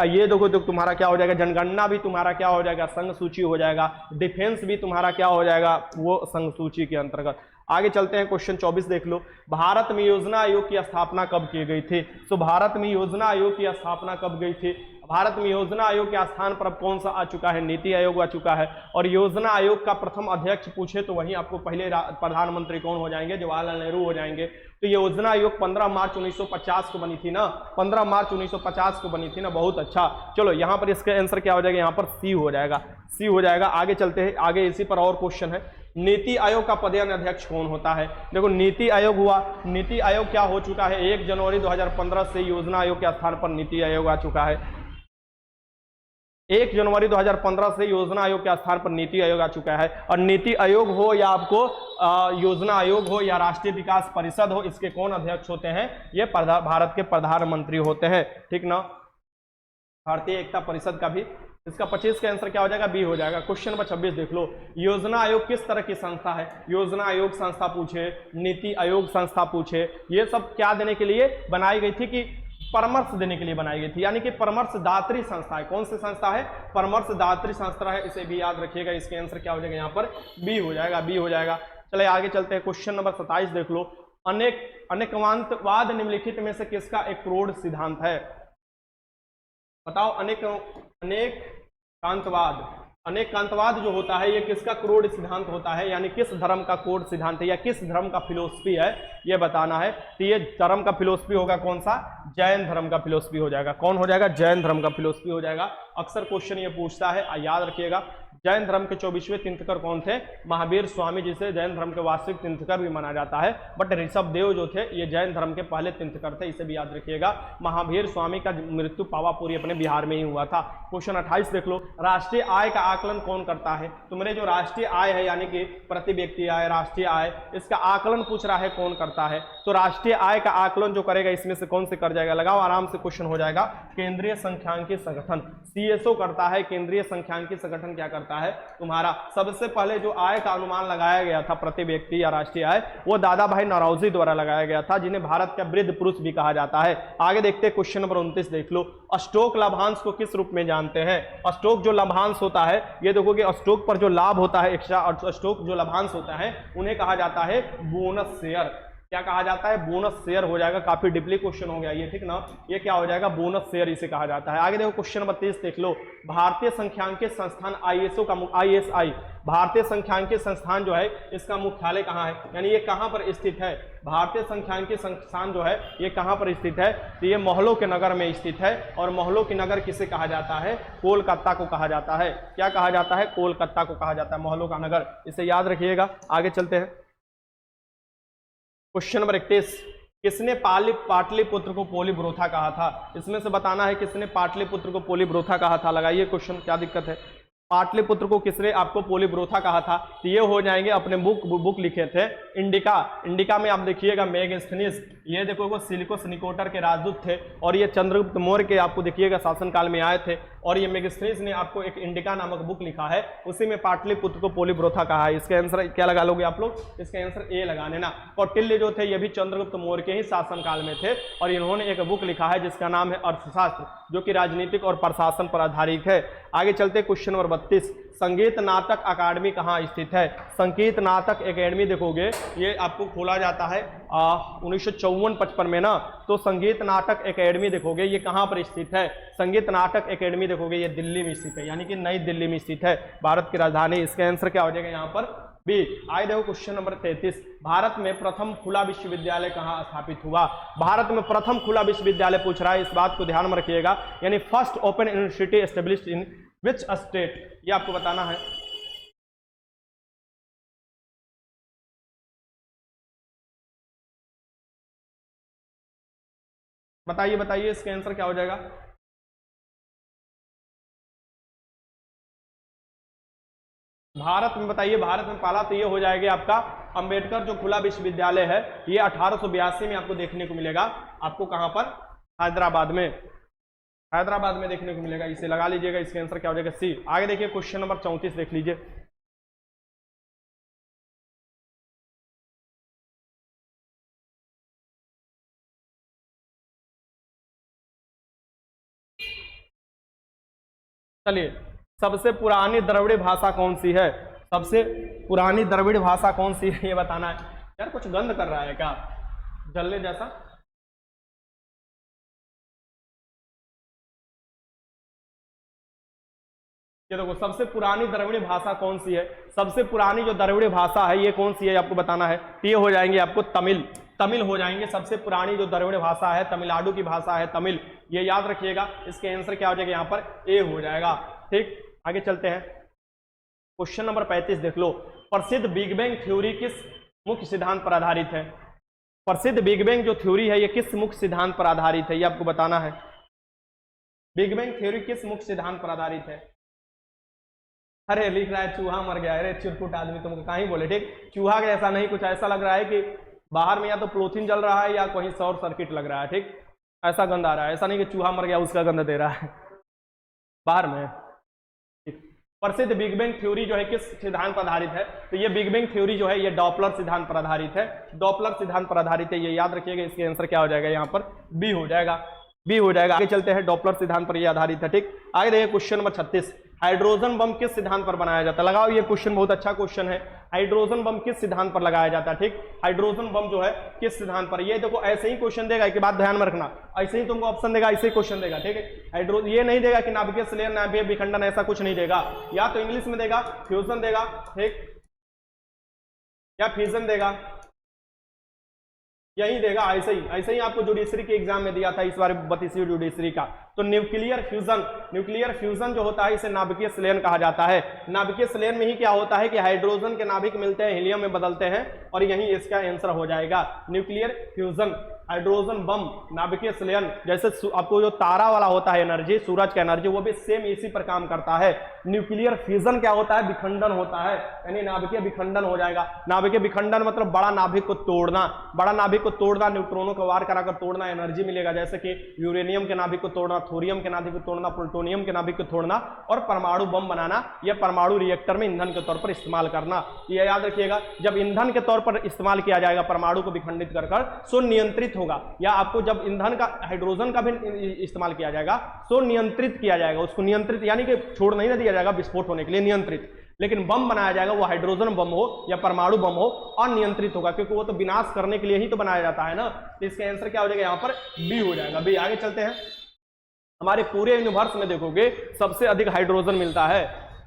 [SPEAKER 1] ये देखो तो तुम्हारा क्या हो जाएगा? जनगणना भी तुम्हारा क्या हो जाएगा? संघ सूची हो जाएगा। डिफेंस भी तुम्हारा क्या हो जाएगा? वो संघ सूची के अंतर्गत। आगे चलते हैं, क्वेश्चन 24 देख लो। भारत में योजना आयोग की स्थापना कब की गई थी? तो भारत में योजना आयोग की स्थापना कब गई थी? भारत में योजना आयोग के स्थान पर अब कौन सा आ चुका है? नीति आयोग आ चुका है। और योजना आयोग का प्रथम अध्यक्ष पूछे तो वहीं आपको पहले प्रधानमंत्री कौन हो जाएंगे? जवाहरलाल नेहरू हो जाएंगे। तो ये योजना आयोग 15 मार्च 1950 को बनी थी ना, 15 मार्च 1950 को बनी थी ना। बहुत अच्छा। चलो यहाँ पर इसका आंसर क्या हो जाएगा? यहाँ पर सी हो जाएगा, सी हो जाएगा। आगे चलते हैं, आगे इसी पर और क्वेश्चन है। नीति आयोग का पदेन अध्यक्ष कौन होता है? देखो नीति आयोग हुआ, नीति आयोग क्या हो चुका है? 1 जनवरी 2015 से योजना आयोग के स्थान पर नीति आयोग आ चुका है। 1 जनवरी 2015 से योजना आयोग के स्थान पर नीति आयोग आ चुका है। और नीति आयोग हो या आपको योजना आयोग हो या राष्ट्रीय विकास परिषद हो, इसके कौन अध्यक्ष होते हैं? ये भारत के प्रधानमंत्री होते हैं, ठीक ना। भारतीय एकता परिषद का भी। इसका 25 का आंसर क्या हो जाएगा? बी हो जाएगा। क्वेश्चन नंबर 26 देख लो। योजना आयोग किस तरह की संस्था है? योजना आयोग संस्था पूछे, नीति आयोग संस्था पूछे, ये सब क्या देने के लिए बनाई गई थी? कि परामर्श देने के लिए बनाई गई थी, यानी कि परामर्शदात्री संस्था है। कौन सी संस्था है? परामर्शदात्री संस्था है, इसे भी याद रखिएगा। इसके आंसर क्या हो जाएगा? यहाँ पर बी हो जाएगा, बी हो जाएगा। चले आगे चलते हैं, क्वेश्चन नंबर 27 देख लो। अनेकवाद निम्नलिखित में से किसका एक क्रोड सिद्धांत है? बताओ। अनेकांतवाद जो होता है ये किसका क्रोड सिद्धांत होता है? यानी किस धर्म का कोड सिद्धांत है या किस धर्म का फिलोसफी है, ये बताना है। तो ये धर्म का फिलोसफी होगा कौन सा? जैन धर्म का फिलोसफी हो जाएगा। कौन हो जाएगा? जैन धर्म का फिलोसफी हो जाएगा। अक्सर क्वेश्चन ये पूछता है, याद रखिएगा। जैन धर्म के 24वें तीर्थंकर कौन थे? महावीर स्वामी, जिसे जैन धर्म के वास्तविक तीर्थंकर भी माना जाता है। बट ऋषभ देव जो थे ये जैन धर्म के पहले तीर्थंकर थे, इसे भी याद रखिएगा। महावीर स्वामी का मृत्यु पावापुरी अपने बिहार में ही हुआ था। क्वेश्चन 28 देख लो। राष्ट्रीय आय का आकलन कौन करता है? तुम्हारे जो राष्ट्रीय आय है, यानी कि प्रति व्यक्ति आय, राष्ट्रीय आय, इसका आकलन पूछ रहा है कौन करता है? तो राष्ट्रीय आय का आकलन जो करेगा इसमें से कौन से कर जाएगा? लगाओ आराम से, क्वेश्चन हो जाएगा। केंद्रीय सांख्यिकी संगठन, CSO करता है, केंद्रीय संख्यांकी संगठन क्या करता है तुम्हारा। सबसे पहले जो आय का अनुमान लगाया गया था प्रति व्यक्ति या राष्ट्रीय आय, वो दादा भाई नौरोजी द्वारा लगाया गया था, जिन्हें भारत का वृद्ध पुरुष भी कहा जाता है। आगे देखते हैं क्वेश्चन नंबर 29 देख लो। स्टॉक लाभांश को किस रूप में जानते हैं। स्टॉक जो लाभांश होता है, ये देखोगे स्टॉक पर जो लाभ होता है एक्स्ट्रा, और स्टॉक जो लाभांश होता है उन्हें कहा जाता है बोनस शेयर। क्या कहा जाता है, बोनस शेयर हो जाएगा। काफी डीपली क्वेश्चन हो गया ये, ठीक ना, ये क्या हो जाएगा, बोनस शेयर इसे कहा जाता है। आगे देखो क्वेश्चन नंबर 30 देख लो। भारतीय संख्यांकित संस्थान ISO का ISI, भारतीय संख्यांकित संस्थान जो है इसका मुख्यालय कहाँ है, यानी ये कहाँ पर स्थित है। भारतीय संख्यांकित संस्थान जो है ये कहाँ पर स्थित है, तो ये मोहल्लों के नगर में स्थित है। और मोहल्लों के नगर किसे कहा जाता है, कोलकाता को कहा जाता है। क्या कहा जाता है, कोलकाता को कहा जाता है, मोहल्लों का नगर, इसे याद रखिएगा। आगे चलते हैं क्वेश्चन नंबर 31। किसने पाटलिपुत्र को पोलीब्रोथा कहा था। इसमें से बताना है किसने पाटलिपुत्र को पोलीब्रोथा कहा था। लगाइए क्वेश्चन, क्या दिक्कत है। पाटलिपुत्र को किसने आपको पोलीब्रोथा कहा था, तो ये हो जाएंगे, अपने बुक लिखे थे इंडिका में आप देखिएगा मेगास्थनीज, ये देखो सिलिकोस निकोटर के राजदूत थे, और ये चंद्रगुप्त मौर्य के आपको देखिएगा शासनकाल में आए थे, और ये मेगास्थनीज ने आपको एक इंडिका नामक बुक लिखा है, उसी में पाटलिपुत्र को पोलीब्रोथा कहा है। इसका आंसर क्या लगा लोगे आप लोग, इसका आंसर ए लगा लेना। कौटिल्य जो थे ये भी चंद्रगुप्त मौर्य के ही शासनकाल में थे, और इन्होंने एक बुक लिखा है जिसका नाम है अर्थशास्त्र, जो कि राजनीतिक और प्रशासन पर आधारित है। आगे चलते क्वेश्चन नंबर 32। संगीत नाटक अकादमी कहाँ स्थित है। संगीत नाटक एकेडमी देखोगे ये आपको खोला जाता है 1954-55 में ना, तो संगीत नाटक एकेडमी देखोगे ये कहाँ पर स्थित है। संगीत नाटक एकेडमी देखोगे ये दिल्ली में स्थित है, यानी कि नई दिल्ली में स्थित है, भारत की राजधानी। इसका आंसर क्या हो जाएगा यहाँ पर, बी। आगे देखो क्वेश्चन नंबर 33। भारत में प्रथम खुला विश्वविद्यालय कहाँ स्थापित हुआ। भारत में प्रथम खुला विश्वविद्यालय पूछ रहा है, इस बात को ध्यान में रखिएगा, यानी first open university established in which state, ये आपको बताना है। बताइए इसका आंसर क्या हो जाएगा। भारत में बताइए, भारत में पहला तो ये हो जाएगा आपका अंबेडकर जो खुला विश्वविद्यालय है, ये 1882 में आपको देखने को मिलेगा। आपको कहां पर, हैदराबाद में देखने को मिलेगा, इसे लगा लीजिएगा। इसका आंसर क्या हो जाएगा, सी। आगे देखिए क्वेश्चन नंबर 34 देख लीजिए। चलिए, सबसे पुरानी द्रविड़ भाषा कौन सी है। सबसे पुरानी द्रविड़ भाषा कौन सी है ये बताना है। यार कुछ गंध कर रहा है क्या, जलने जैसा। ये देखो सबसे पुरानी द्रविड़ भाषा कौन सी है। सबसे पुरानी जो द्रविड़ भाषा है ये कौन सी है आपको बताना है। ये हो जाएंगे आपको तमिल हो जाएंगे। सबसे पुरानी जो द्रविड़ भाषा है तमिलनाडु की भाषा है तमिल, ये याद रखिएगा। इसके आंसर क्या हो जाएगा यहाँ पर, ए हो जाएगा। ठीक, आगे चलते हैं क्वेश्चन नंबर 35 देख लो। प्रसिद्ध बिग बैंग थ्योरी किस मुख्य सिद्धांत पर आधारित है। प्रसिद्ध बिग बैंग जो थ्योरी है ये किस मुख्य सिद्धांत पर आधारित है, ये आपको बताना है। बिग बैंग थ्योरी किस मुख्य सिद्धांत पर आधारित है। अरे लिख रहा है चूहा मर गया, अरे चिरकुट आदमी, तुमको कहीं बोले। ठीक, चूहा का ऐसा नहीं, कुछ ऐसा लग रहा है कि बाहर में या तो प्लोथिन जल रहा है या कहीं शॉर्ट सर्किट लग रहा है। ठीक, ऐसा गंध आ रहा है, ऐसा नहीं कि चूहा मर गया उसका गंध दे रहा है बाहर में। प्रसिद्ध बिग बैंग थ्योरी जो है किस सिद्धांत पर आधारित है, तो ये बिग बैंग थ्योरी जो है ये डॉपलर सिद्धांत पर आधारित है। डॉपलर सिद्धांत पर आधारित है, ये याद रखिएगा। इसके आंसर क्या हो जाएगा यहाँ पर, बी हो जाएगा, बी हो जाएगा। आगे चलते हैं, डॉपलर सिद्धांत पर ये आधारित है। ठीक, आगे देखिए क्वेश्चन नंबर 36। हाइड्रोजन बम किस सिद्धांत पर बनाया जाता है। लगाओ, ये क्वेश्चन बहुत अच्छा क्वेश्चन है। हाइड्रोजन बम किस सिद्धांत पर लगाया जाता है। ठीक, हाइड्रोजन बम जो है किस सिद्धांत पर। ये देखो ऐसे ही क्वेश्चन देगा, एक बात ध्यान में रखना, ऐसे ही तुमको ऑप्शन देगा, ऐसे ही क्वेश्चन देगा। ठीक है, ये नहीं देगा कि नाभिकीय संलयन, नाभिकीय विखंडन, ऐसा कुछ नहीं देगा। या तो इंग्लिश में देगा फ्यूजन देगा, ठीक, या फ्यूजन देगा, यही देगा। ऐसे ही आपको जुडिशरी के एग्जाम में दिया था इस बार 32वीं जुडिशरी का। तो न्यूक्लियर फ्यूजन जो होता है इसे नाभिकीय संलयन कहा जाता है। नाभिकीय संलयन में ही क्या होता है कि हाइड्रोजन के नाभिक मिलते हैं, हीलियम में बदलते हैं, और यही इसका आंसर हो जाएगा न्यूक्लियर फ्यूजन। हाइड्रोजन बम, नाभिकीय संलयन, जैसे आपको जो तारा वाला होता है एनर्जी, सूरज का एनर्जी, वो भी सेम इसी पर काम करता है। न्यूक्लियर फिजन क्या होता है? विखंडन होता है, यानी नाभिकीय विखंडन हो जाएगा। नाभिकीय विखंडन मतलब बड़ा नाभिक को तोड़ना, बड़ा नाभिक को तोड़ना, न्यूट्रॉनों को वार कराकर तोड़ना, एनर्जी मिलेगा। जैसे कि यूरेनियम के नाभिक को तोड़ना, थोरियम के नाभिक को तोड़ना, प्लूटोनियम के नाभिक को तोड़ना और परमाणु बम बनाना, यह परमाणु रिएक्टर में ईंधन के तौर पर इस्तेमाल करना। यह याद रखिएगा, जब ईंधन के तौर पर इस्तेमाल किया जाएगा परमाणु को विखंडित कर सो नियंत्रित होगा, या आपको जब ईंधन का हाइड्रोजन का भी इस्तेमाल किया जाएगा सो नियंत्रित किया जाएगा। उसको नियंत्रित यानी कि छोड़ नहीं ना दिया जाएगा विस्फोट होने के लिए, नियंत्रित। लेकिन बम बनाया जाएगा वो हाइड्रोजन बम हो या परमाणु बम हो, अनियंत्रित होगा, क्योंकि वो तो विनाश करने के लिए ही तो बनाया जाता है ना। तो इसका आंसर क्या हो जाएगा? यहाँ पर बी हो जाएगा, बी। आगे चलते हैं। हमारे पूरे यूनिवर्स में देखोगे सबसे अधिक हाइड्रोजन मिलता है।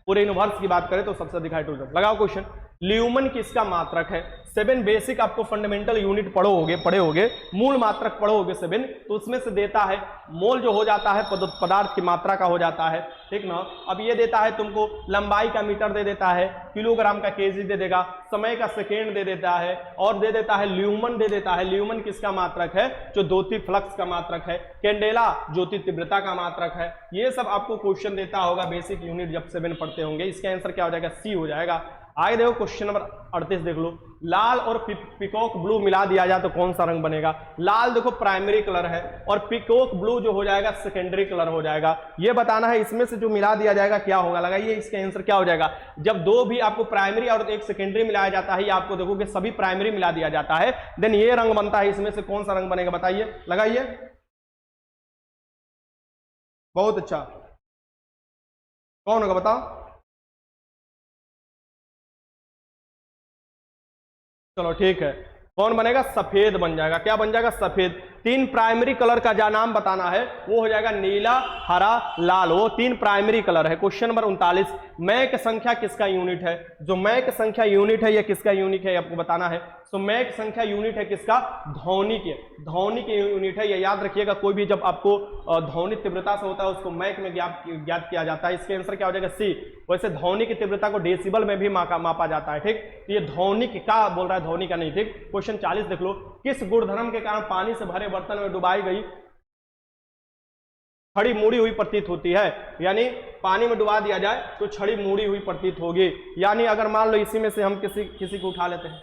[SPEAKER 1] पूरे यूनिवर्स की बात करें तो सबसे अधिक हाइड्रोजन। लगाओ क्वेश्चन, ल्यूमन किसका मात्रक है? 7 बेसिक आपको फंडामेंटल यूनिट पढ़े होगे, मूल मात्रक पढ़ोगे 7, तो उसमें से देता है मोल जो हो जाता है पदार्थ की मात्रा का हो जाता है, ठीक ना। अब ये देता है तुमको लंबाई का मीटर दे देता है, किलोग्राम का केजी दे देगा, समय का सेकेंड दे देता है, और दे देता है ल्यूमन दे देता है। ल्यूमन किसका मात्रक है? जो ज्योति फ्लक्स का मात्रक है। कैंडेला ज्योति तीव्रता का मात्रक है। ये सब आपको क्वेश्चन देता होगा बेसिक यूनिट जब 7 पढ़ते होंगे। इसका आंसर क्या हो जाएगा? सी हो जाएगा। आगे देखो क्वेश्चन नंबर 38 देख लो, लाल और पिकॉक ब्लू मिला दिया जाए तो कौन सा रंग बनेगा? लाल देखो प्राइमरी कलर है और पिकॉक ब्लू जो हो जाएगा सेकेंडरी कलर हो जाएगा। ये बताना है इसमें से जो मिला दिया जाएगा क्या होगा। लगाइए, इसका आंसर क्या हो जाएगा? जब दो भी आपको प्राइमरी और एक सेकेंडरी मिलाया जाता है, या आपको देखोगे सभी प्राइमरी मिला दिया जाता है, देन ये रंग बनता है। इसमें से कौन सा रंग बनेगा बताइए, लगाइए। बहुत अच्छा, कौन होगा बताओ? चलो ठीक है, कौन बनेगा? सफेद बन जाएगा। क्या बन जाएगा? सफेद। 3 प्राइमरी कलर का जो नाम बताना है वो हो जाएगा नीला, हरा, लाल। वो 3 प्राइमरी कलर है। क्वेश्चन नंबर 39, मैक संख्या किसका यूनिट है? जो मैक संख्या यूनिट है, ये किसका यूनिट है आपको बताना है। सो मैक संख्या यूनिट है किसका? ध्वनि के यूनिट है। ये याद रखिएगा, कोई भी जब आपको ध्वनि तीव्रता से होता है उसको मैक में ज्ञात किया जाता है। इसके आंसर क्या हो जाएगा? सी। वैसे ध्वनि की तीव्रता को डेसिबल में भी मापा जाता है, ठीक। ये ध्वनि का बोल रहा है, ध्वनि का नहीं, ठीक। क्वेश्चन 40 देख लो, किस गुणधर्म के कारण पानी से भरे बर्तन में डुबाई गई छड़ी मुड़ी हुई प्रतीत होती है? यानी पानी में डुबा दिया जाए तो छड़ी मुड़ी हुई प्रतीत होगी। यानी अगर मान लो इसी में से हम किसी को उठा लेते हैं,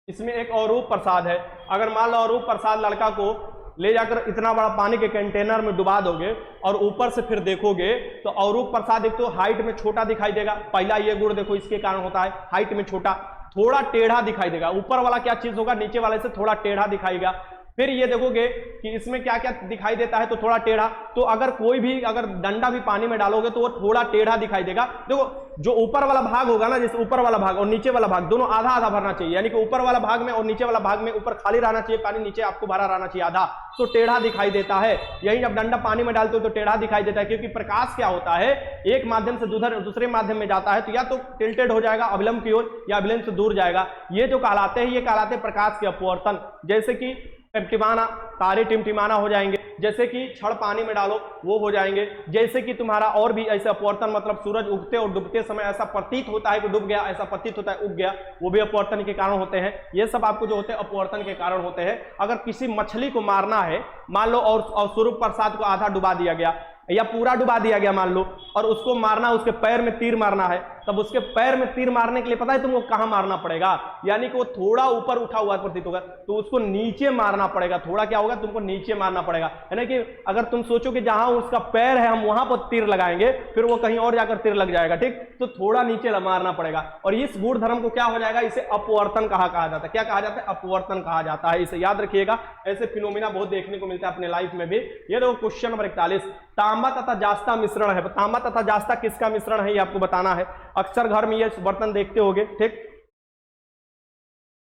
[SPEAKER 1] इसमें एक अरूप प्रसाद है। अगर मान लो अरूप प्रसाद लड़का को ले जाकर इतना बड़ा पानी के कंटेनर में डुबा दोगे और ऊपर से फिर देखोगे तो अरूप प्रसाद एक तो हाइट में छोटा दिखाई देगा। पहला ये गुण देखो, इसके कारण होता है हाइट में छोटा, थोड़ा टेढ़ा दिखाई देगा। ऊपर वाला क्या चीज होगा? नीचे वाले से थोड़ा टेढ़ा दिखाएगा। फिर ये देखोगे कि इसमें क्या क्या दिखाई देता है, तो थोड़ा टेढ़ा। तो अगर कोई भी अगर डंडा भी पानी में डालोगे तो वो थोड़ा टेढ़ा दिखाई देगा। देखो जो ऊपर वाला भाग होगा ना, जैसे ऊपर वाला भाग और नीचे वाला भाग दोनों आधा आधा भरना चाहिए, यानी कि ऊपर वाला भाग में और नीचे वाला भाग में ऊपर खाली रहना चाहिए पानी, नीचे आपको भरा रहना चाहिए आधा, तो टेढ़ा दिखाई देता है। यही जब डंडा पानी में डालते हो तो टेढ़ा दिखाई देता है, क्योंकि प्रकाश क्या होता है, एक माध्यम से दूसरे माध्यम में जाता है तो या तो टिल्टेड हो जाएगा अभिलंब की ओर या अभिलंब से दूर जाएगा। ये जो कहलाते हैं, ये कहलाते हैं प्रकाश के अपवर्तन। जैसे कि टिमटिमाना, तारे टिमटिमाना हो जाएंगे। जैसे कि छड़ पानी में डालो वो हो जाएंगे। जैसे कि तुम्हारा और भी ऐसे अपवर्तन, मतलब सूरज उगते और डूबते समय ऐसा प्रतीत होता है कि डूब गया, ऐसा प्रतीत होता है उग गया, वो भी अपवर्तन के कारण होते हैं। ये सब आपको जो होते हैं अपवर्तन के कारण होते हैं। अगर किसी मछली को मारना है, मान लो और स्वरूप प्रसाद को आधा डुबा दिया गया या पूरा डुबा दिया गया मान लो, और उसको मारना, उसके पैर में तीर मारना है, तब उसके पैर में तीर मारने के लिए पता है तुमको कहां मारना पड़ेगा? यानी कि वो थोड़ा ऊपर उठा हुआ प्रतीत होगा तो उसको नीचे मारना पड़ेगा। थोड़ा क्या होगा? तुमको नीचे मारना पड़ेगा। है ना कि अगर तुम सोचो कि जहां उसका पैर है हम वहां पर तीर लगाएंगे, फिर वो कहीं और जाकर तीर लग जाएगा, ठीक। तो थोड़ा नीचे मारना पड़ेगा। और इस गुण धर्म को क्या हो जाएगा? इसे अपवर्तन कहा जाता है। क्या कहा जाता है? अपवर्तन कहा जाता है। इसे याद रखिएगा, ऐसे फिनोमिना बहुत देखने को मिलता है अपने लाइफ में भी। ये देखो क्वेश्चन नंबर 41, तांबा तथा जास्ता मिश्रण है। तांबा तथा जास्ता किसका मिश्रण है ये आपको बताना है। अक्सर घर में ये बर्तन देखते होगे, ठीक।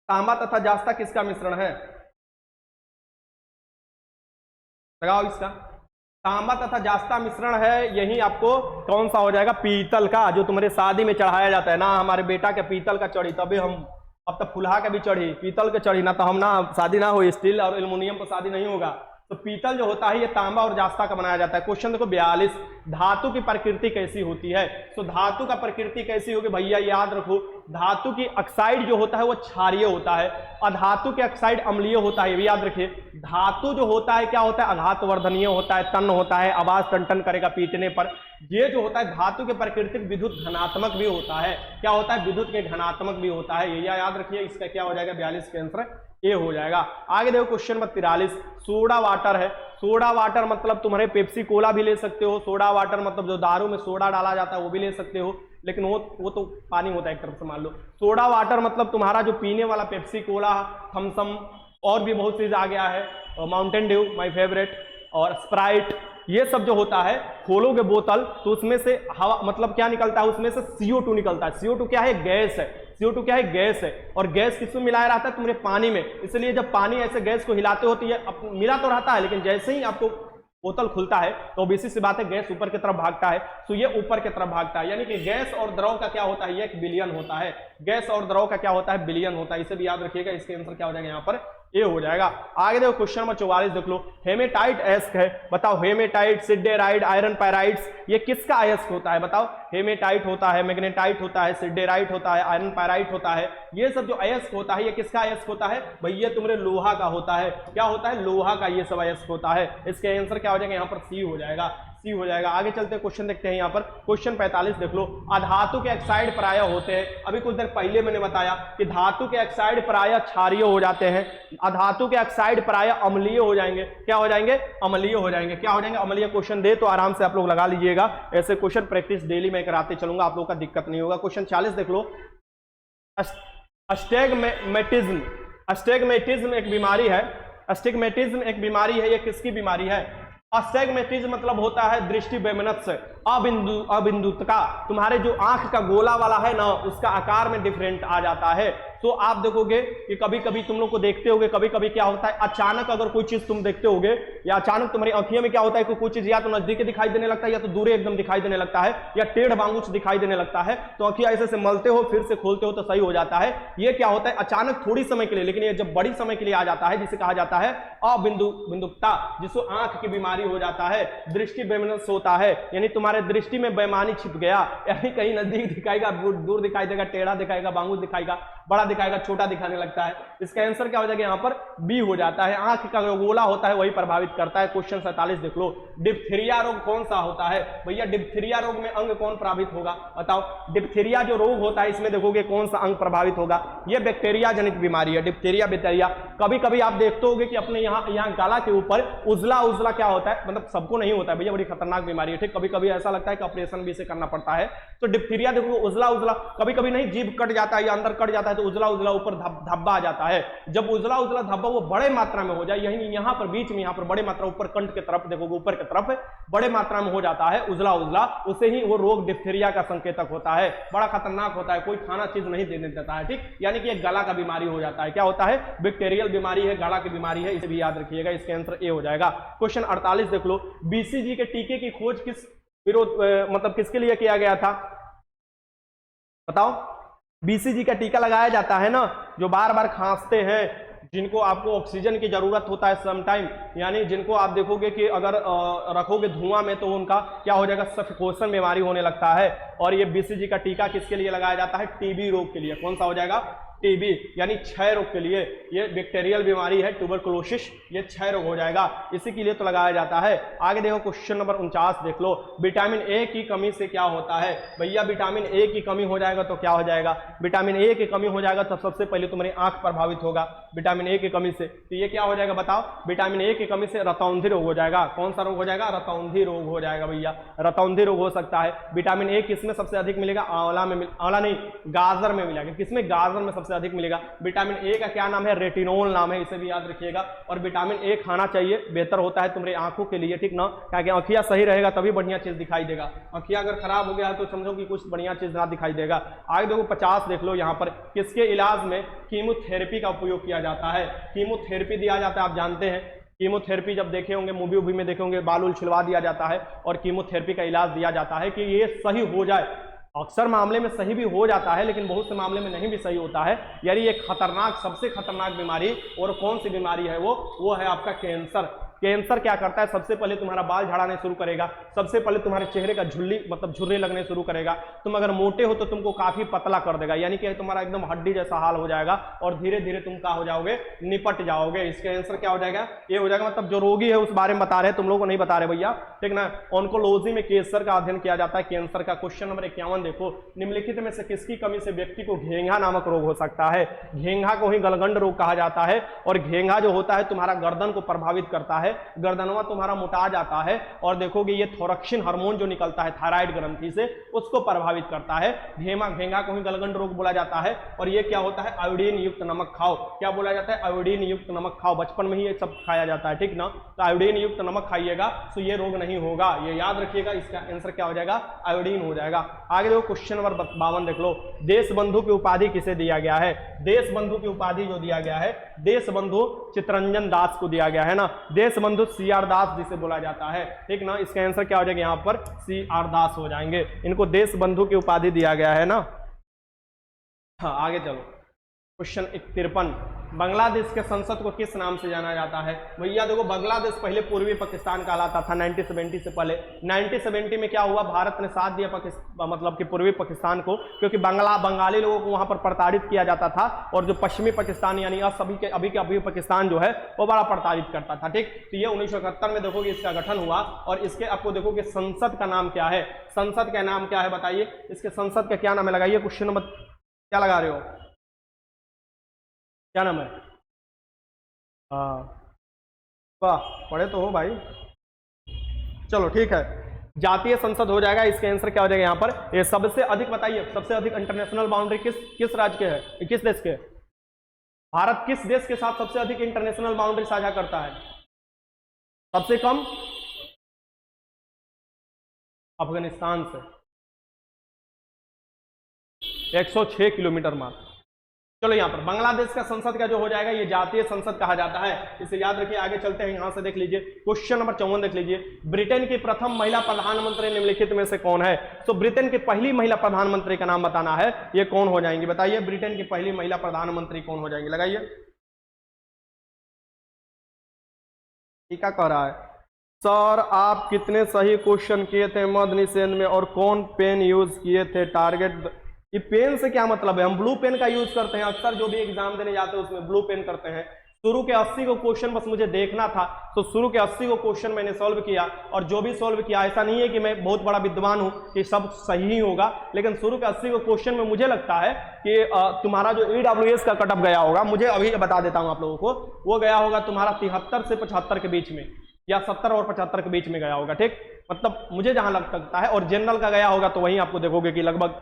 [SPEAKER 1] तांबा तथा जास्ता किसका मिश्रण है? लगाओ इसका। तांबा तथा जास्ता मिश्रण है, यही आपको कौन सा हो जाएगा? पीतल का, जो तुम्हारे शादी में चढ़ाया जाता है ना। हमारे बेटा के पीतल का चढ़ी, तभी हम अब तक फुलहा के भी चढ़ी, पीतल के चढ़ी ना, तो हम ना शादी ना हो, स्टील और एल्युमिनियम पर शादी नहीं होगा, तो पीतल जो होता है ये तांबा और जास्ता का बनाया जाता है। क्वेश्चन देखो 42, धातु की प्रकृति कैसी होती है? तो धातु का प्रकृति कैसी होगी भैया, याद रखो, धातु की ऑक्साइड जो होता है वो क्षारीय होता है, अधातु के ऑक्साइड अम्लीय होता है, ये भी याद रखिए। धातु जो होता है क्या होता है, अघातवर्धनीय होता है, तन्य होता है, आवाज टन करेगा पीटने पर। ये जो होता है धातु के प्राकृतिक विद्युत धनात्मक भी होता है, क्या होता है, विद्युत के धनात्मक भी होता है, ये याद रखिए। इसका क्या हो जाएगा 42 के आंसर ए हो जाएगा। आगे देखो क्वेश्चन नंबर 43, सोडा वाटर है। सोडा वाटर मतलब तुम्हारे पेप्सी कोला भी ले सकते हो, सोडा वाटर मतलब जो दारू में सोडा डाला जाता है वो भी ले सकते हो, लेकिन वो तो पानी होता है एक तरफ से, मान लो। सोडा वाटर मतलब तुम्हारा जो पीने वाला पेप्सी कोला, थम्सम और भी बहुत चीज आ गया है, माउंटेन ड्यू माय फेवरेट, और स्प्राइट, ये सब जो होता है, खोलोगे बोतल तो उसमें से हवा मतलब क्या निकलता है, उसमें से CO2 निकलता है। CO2 क्या है, गैस है। CO2 क्या है, गैस है। और गैस किसमें मिलाया रहता है, तुम्हारे पानी में। इसलिए जब पानी ऐसे गैस को हिलाते हो तो ये मिला तो रहता है, लेकिन जैसे ही आपको बोतल खुलता है तो बेसी सी बात है गैस ऊपर की तरफ भागता है, तो ये ऊपर की तरफ भागता है। यानी कि गैस और द्रव का क्या होता है, ये एक विलयन होता है। गैस और द्रव का क्या होता है, विलयन होता है। इसे भी याद रखिएगा। इसके आंसर क्या हो जाएगा यहाँ पर, ये हो जाएगा। आगे देखो क्वेश्चन नंबर 44 देख लो, हेमेटाइट अयस्क है। बताओ हेमेटाइट, सिडेराइड, आयरन पैराइड्स, ये किसका अयस्क होता है? बताओ, हेमेटाइट होता है, मैग्नेटाइट होता है, सिडेराइट होता है, आयरन पैराइट होता है। ये सब जो अयस्क होता है ये किसका अयस्क होता है भैया, तुम्हारे लोहा का होता है। क्या होता है, लोहा का ये सब अयस्क होता है। इसके आंसर क्या हो जाएगा यहाँ पर, सी हो जाएगा, सी हो जाएगा। आगे चलते हैं, क्वेश्चन देखते हैं यहाँ पर। क्वेश्चन 45 देख लो, अधातु के ऑक्साइड प्रायः होते हैं। अभी कुछ देर पहले मैंने बताया कि धातु के ऑक्साइड प्रायः क्षारीय हो जाते हैं, अधातु के ऑक्साइड प्रायः अम्लीय हो जाएंगे। क्या हो जाएंगे, अम्लीय हो जाएंगे। क्या हो जाएंगे, अम्लीय। क्वेश्चन दे तो आराम से आप लोग लगा लीजिएगा। ऐसे क्वेश्चन प्रैक्टिस डेली में कराते चलूंगा, आप लोगों का दिक्कत नहीं होगा। क्वेश्चन 40 देख लो, अस्टिग्मेटिज्म। अस्टिग्मेटिज्म एक बीमारी है। अस्टिग्मेटिज्म एक बीमारी है। ये किसकी बीमारी है? अस्टिग्मेटिज्म मतलब होता है दृष्टि वैमनस्य, अबिंदुता। तुम्हारे जो आंख का गोला वाला है ना, उसका आकार में डिफरेंट आ जाता है। तो आप देखोगे कि कभी कभी तुम लोग को देखते होगे, कभी कभी क्या होता है, अचानक अगर कोई चीज तुम देखते होगे या अचानक तुम्हारी आंखों में क्या होता है कि कोई चीज या तो नजदीक दिखाई देने लगता है या तो दूर एकदम दिखाई देने लगता है, या टेढ़ बांगुच दिखाई देने लगता है, तो आंखें ऐसे से मलते हो फिर से खोलते हो तो सही हो जाता है। ये क्या होता है, अचानक थोड़ी समय के लिए, लेकिन ये जब बड़ी समय के लिए आ जाता है जिसे कहा जाता है अबिंदुता, जिसको आंख की बीमारी हो जाता है। दृष्टि वैमनस्य होता है, यानी तुम्हारे दृष्टि में बेईमानी छिप गया, यानी कहीं नजदीक दिखाएगा, दूर दिखाई देगा, टेढ़ा दिखाएगा, बांगुच दिखाएगा, बड़ा दिखाएगा, छोटा दिखाने लगता है। इसका आंसर क्या हो जाएगा यहाँ पर, बी हो जाता है। आंख का जो गोला होता है वही प्रभावित करता है। क्वेश्चन 47 देख लो, डिप्थीरिया रोग कौन सा होता है भैया? डिप्थीरिया रोग में अंग कौन प्रभावित होगा? बताओ, डिप्थीरिया जो रोग होता है इसमें देखोगे कौन सा अंग प्रभावित होगा? ये बैक्टीरिया जनित बीमारी है, डिप्थीरिया बैक्टीरिया। कभी कभी आप देखते होगे कि अपने यहाँ गला के ऊपर उजला उजला क्या होता है, मतलब सबको नहीं होता है भैया, बड़ी खतरनाक बीमारी है, ठीक। कभी कभी ऐसा लगता है कि ऑपरेशन भी इसे करना पड़ता है। तो डिप्थीरिया देखो उजला उजला, कभी कभी नहीं, जीभ कट जाता है या अंदर कट जाता है तो उजला उजला ऊपर धब्बा आ जाता है। जब उजला उजला धब्बा वो बड़े मात्रा में हो जाए, यही यहाँ पर बीच में, यहाँ पर बड़े मात्रा ऊपर कंठ की तरफ देखोगे, ऊपर की तरफ बड़े मात्रा में हो जाता है उजला उजला, उसे ही वो रोग डिप्थीरिया का संकेतक होता है। बड़ा खतरनाक होता है, कोई खाना चीज नहीं देने देता है, ठीक। यानी कि एक गला का बीमारी हो जाता है। क्या होता है, बैक्टीरियल बीमारी है, गला की बीमारी है, इसे भी याद रखिएगा। इसके आंसर ए हो जाएगा। क्वेश्चन 48 देख लो, BCG के टीके की खोज किस विरोध मतलब किसके लिए किया गया था? बताओ, BCG का टीका लगाया जाता है ना, जो बार बार खांसते हैं, जिनको आपको ऑक्सीजन की जरूरत होता है समटाइम, यानी जिनको आप देखोगे कि अगर रखोगे धुआं में तो उनका क्या हो जाएगा, सफोकेशन बीमारी होने लगता है। और ये BCG का टीका किसके लिए लगाया जाता है? TB रोग के लिए। कौन सा हो जाएगा? TB, यानी क्षय रोग के लिए। ये बैक्टीरियल बीमारी है, ट्यूबरकुलोसिस, ये क्षय रोग हो जाएगा, इसी के लिए तो लगाया जाता है। आगे देखो क्वेश्चन नंबर 49 देख लो, विटामिन ए की कमी से क्या होता है भैया? विटामिन ए की कमी हो जाएगा तो क्या हो जाएगा? विटामिन ए की कमी हो जाएगा तो सबसे पहले तुम्हारी आंख प्रभावित होगा विटामिन ए की कमी से। तो ये क्या हो जाएगा बताओ? विटामिन ए की कमी से रतौंधी रोग हो जाएगा। कौन सा रोग हो जाएगा? रतौंधी रोग हो जाएगा भैया, रतौंधी रोग हो सकता है। विटामिन ए किसमें सबसे अधिक मिलेगा? आंवला में, आंवला नहीं, गाजर में मिलेगा। किसमें? गाजर में सबसे अधिक मिलेगा। विटामिन ए का क्या नाम है? रेटिनोल नाम है, इसे भी याद रखिएगा। और विटामिन ए खाना चाहिए, बेहतर होता है तुम्हारी आंखों के लिए, ठीक ना, क्योंकि आंखियां सही रहेगा तभी बढ़िया चीज दिखाई देगा। आंखियां अगर खराब हो गया तो समझो कि कुछ बढ़िया चीज ना दिखाई देगा। आगे देखो 50 देख लो, यहाँ पर किसके इलाज में कीमोथेरेपी का उपयोग किया जाता है? कीमोथेरेपी दिया जाता है, आप जानते हैं कीमोथेरेपी जब देखे होंगे, मूवी वूवी में देखे होंगे, बाल उल छिलवा दिया जाता है और कीमोथेरेपी का इलाज दिया जाता है कि ये सही हो जाए। अक्सर मामले में सही भी हो जाता है, लेकिन बहुत से मामले में नहीं भी सही होता है। यानी ये खतरनाक, सबसे खतरनाक बीमारी और कौन सी बीमारी है वो है आपका कैंसर। कैंसर क्या करता है, सबसे पहले तुम्हारा बाल झड़ाने शुरू करेगा, सबसे पहले तुम्हारे चेहरे का झुर्री मतलब झुर्रे लगने शुरू करेगा, तुम अगर मोटे हो तो तुमको काफी पतला कर देगा, यानी कि तुम्हारा एकदम हड्डी जैसा हाल हो जाएगा और धीरे धीरे तुम क्या हो जाओगे, निपट जाओगे। इसका आंसर क्या हो जाएगा, ये हो जाएगा। मतलब जो रोगी है उस बारे में बता रहे हैं, तुम लोग को नहीं बता रहे भैया, ठीक ना। ऑन्कोलॉजी में कैंसर का अध्ययन किया जाता है, कैंसर का। क्वेश्चन नंबर 51 देखो, निम्नलिखित में से किसकी कमी से व्यक्ति को घेंघा नामक रोग हो सकता है। घेंघा को ही गलगंड रोग कहा जाता है, और घेंघा जो होता है तुम्हारा गर्दन को प्रभावित करता है, गर्दनवा तुम्हारा मोटा जाता है, और देखोगे ये थोरक्सिन हार्मोन जो निकलता है थायराइड ग्रंथि से, उसको प्रभावित करता है। घेंघा को ही गलगंड रोग बोला जाता है। और ये क्या होता है, आयोडीन युक्त नमक खाओ। क्या बोला जाता है, आयोडीन युक्त नमक खाओ। बचपन में ही ये सब खाया जाता है, ठीक ना। तो आयोडीन युक्त नमक खाइएगा तो ये रोग नहीं होगा, ये याद रखिएगा। इसका आंसर क्या हो जाएगा, आयोडीन हो जाएगा। आगे देखो क्वेश्चन नंबर 52 देख लो, देश बंधु की उपाधि किसे दिया गया है। देश बंधु की उपाधि जो दिया गया है, देश बंधु चितरंजन दास को दिया गया है ना। देश बंधु CR दास जिसे बोला जाता है, ठीक ना। इसका आंसर क्या हो जाएगा, यहाँ पर CR दास हो जाएंगे। इनको देश बंधु की उपाधि दिया गया है ना। हाँ आगे चलो, क्वेश्चन 53, बांग्लादेश के संसद को किस नाम से जाना जाता है। भैया देखो, बांग्लादेश पहले पूर्वी पाकिस्तान कहलाता था 1970 से पहले। 1970 में क्या हुआ, भारत ने साथ दिया मतलब कि पूर्वी पाकिस्तान को, क्योंकि बंगाली लोगों को वहां पर प्रताड़ित किया जाता था, और जो पश्चिमी पाकिस्तान यानी अभी पाकिस्तान जो है वो बड़ा प्रताड़ित करता था, ठीक। तो ये 1971 में देखोगे इसका गठन हुआ, और इसके आपको देखोगे संसद का नाम क्या है, संसद का नाम क्या है बताइए, इसके संसद का क्या नाम है, लगाइए। क्वेश्चन नंबर क्या लगा रहे हो, क्या नाम है। हाँ वाह, पढ़े तो हो भाई। चलो ठीक है, जातीय संसद हो जाएगा। इसका आंसर क्या हो जाएगा यहाँ पर, ये सबसे अधिक बताइए, सबसे अधिक इंटरनेशनल बाउंड्री किस राज्य के है, किस देश के। भारत किस देश के साथ सबसे अधिक इंटरनेशनल बाउंड्री साझा करता है, सबसे कम अफगानिस्तान से 106 किलोमीटर मात्र। चलो यहाँ पर बांग्लादेश का संसद का जो हो जाएगा ये जातीय संसद कहा जाता है, इसे याद रखिए। आगे चलते हैं, यहां से देख लीजिए क्वेश्चन नंबर 54 देख लीजिए, ब्रिटेन की प्रथम महिला प्रधानमंत्री निम्नलिखित में से कौन है। तो ब्रिटेन की पहली महिला प्रधानमंत्री का नाम बताना है, ये कौन हो जाएंगे बताइए, ब्रिटेन की पहली महिला प्रधानमंत्री कौन हो जाएंगे, लगाइए। ठीक है, कह रहा है सर आप कितने सही क्वेश्चन किए थे मध्य निषेध में, और कौन पेन यूज किए थे टारगेट। ये पेन से क्या मतलब है, हम ब्लू पेन का यूज करते हैं अक्सर, जो भी एग्जाम देने जाते हैं उसमें ब्लू पेन करते हैं। शुरू के 80 को क्वेश्चन बस मुझे देखना था, तो शुरू के 80 को क्वेश्चन मैंने सॉल्व किया, और जो भी सॉल्व किया, ऐसा नहीं है कि मैं बहुत बड़ा विद्वान हूं कि सब सही ही होगा, लेकिन शुरू के 80 को क्वेश्चन में मुझे लगता है कि तुम्हारा जो EWS का कटअप गया होगा, मुझे अभी बता देता हूं आप लोगों को, वो गया होगा तुम्हारा 73 से 75 के बीच में, या 70 और 75 के बीच में गया होगा, ठीक। मतलब मुझे जहां लग सकता है, और जनरल का गया होगा तो वहीं आपको देखोगे कि लगभग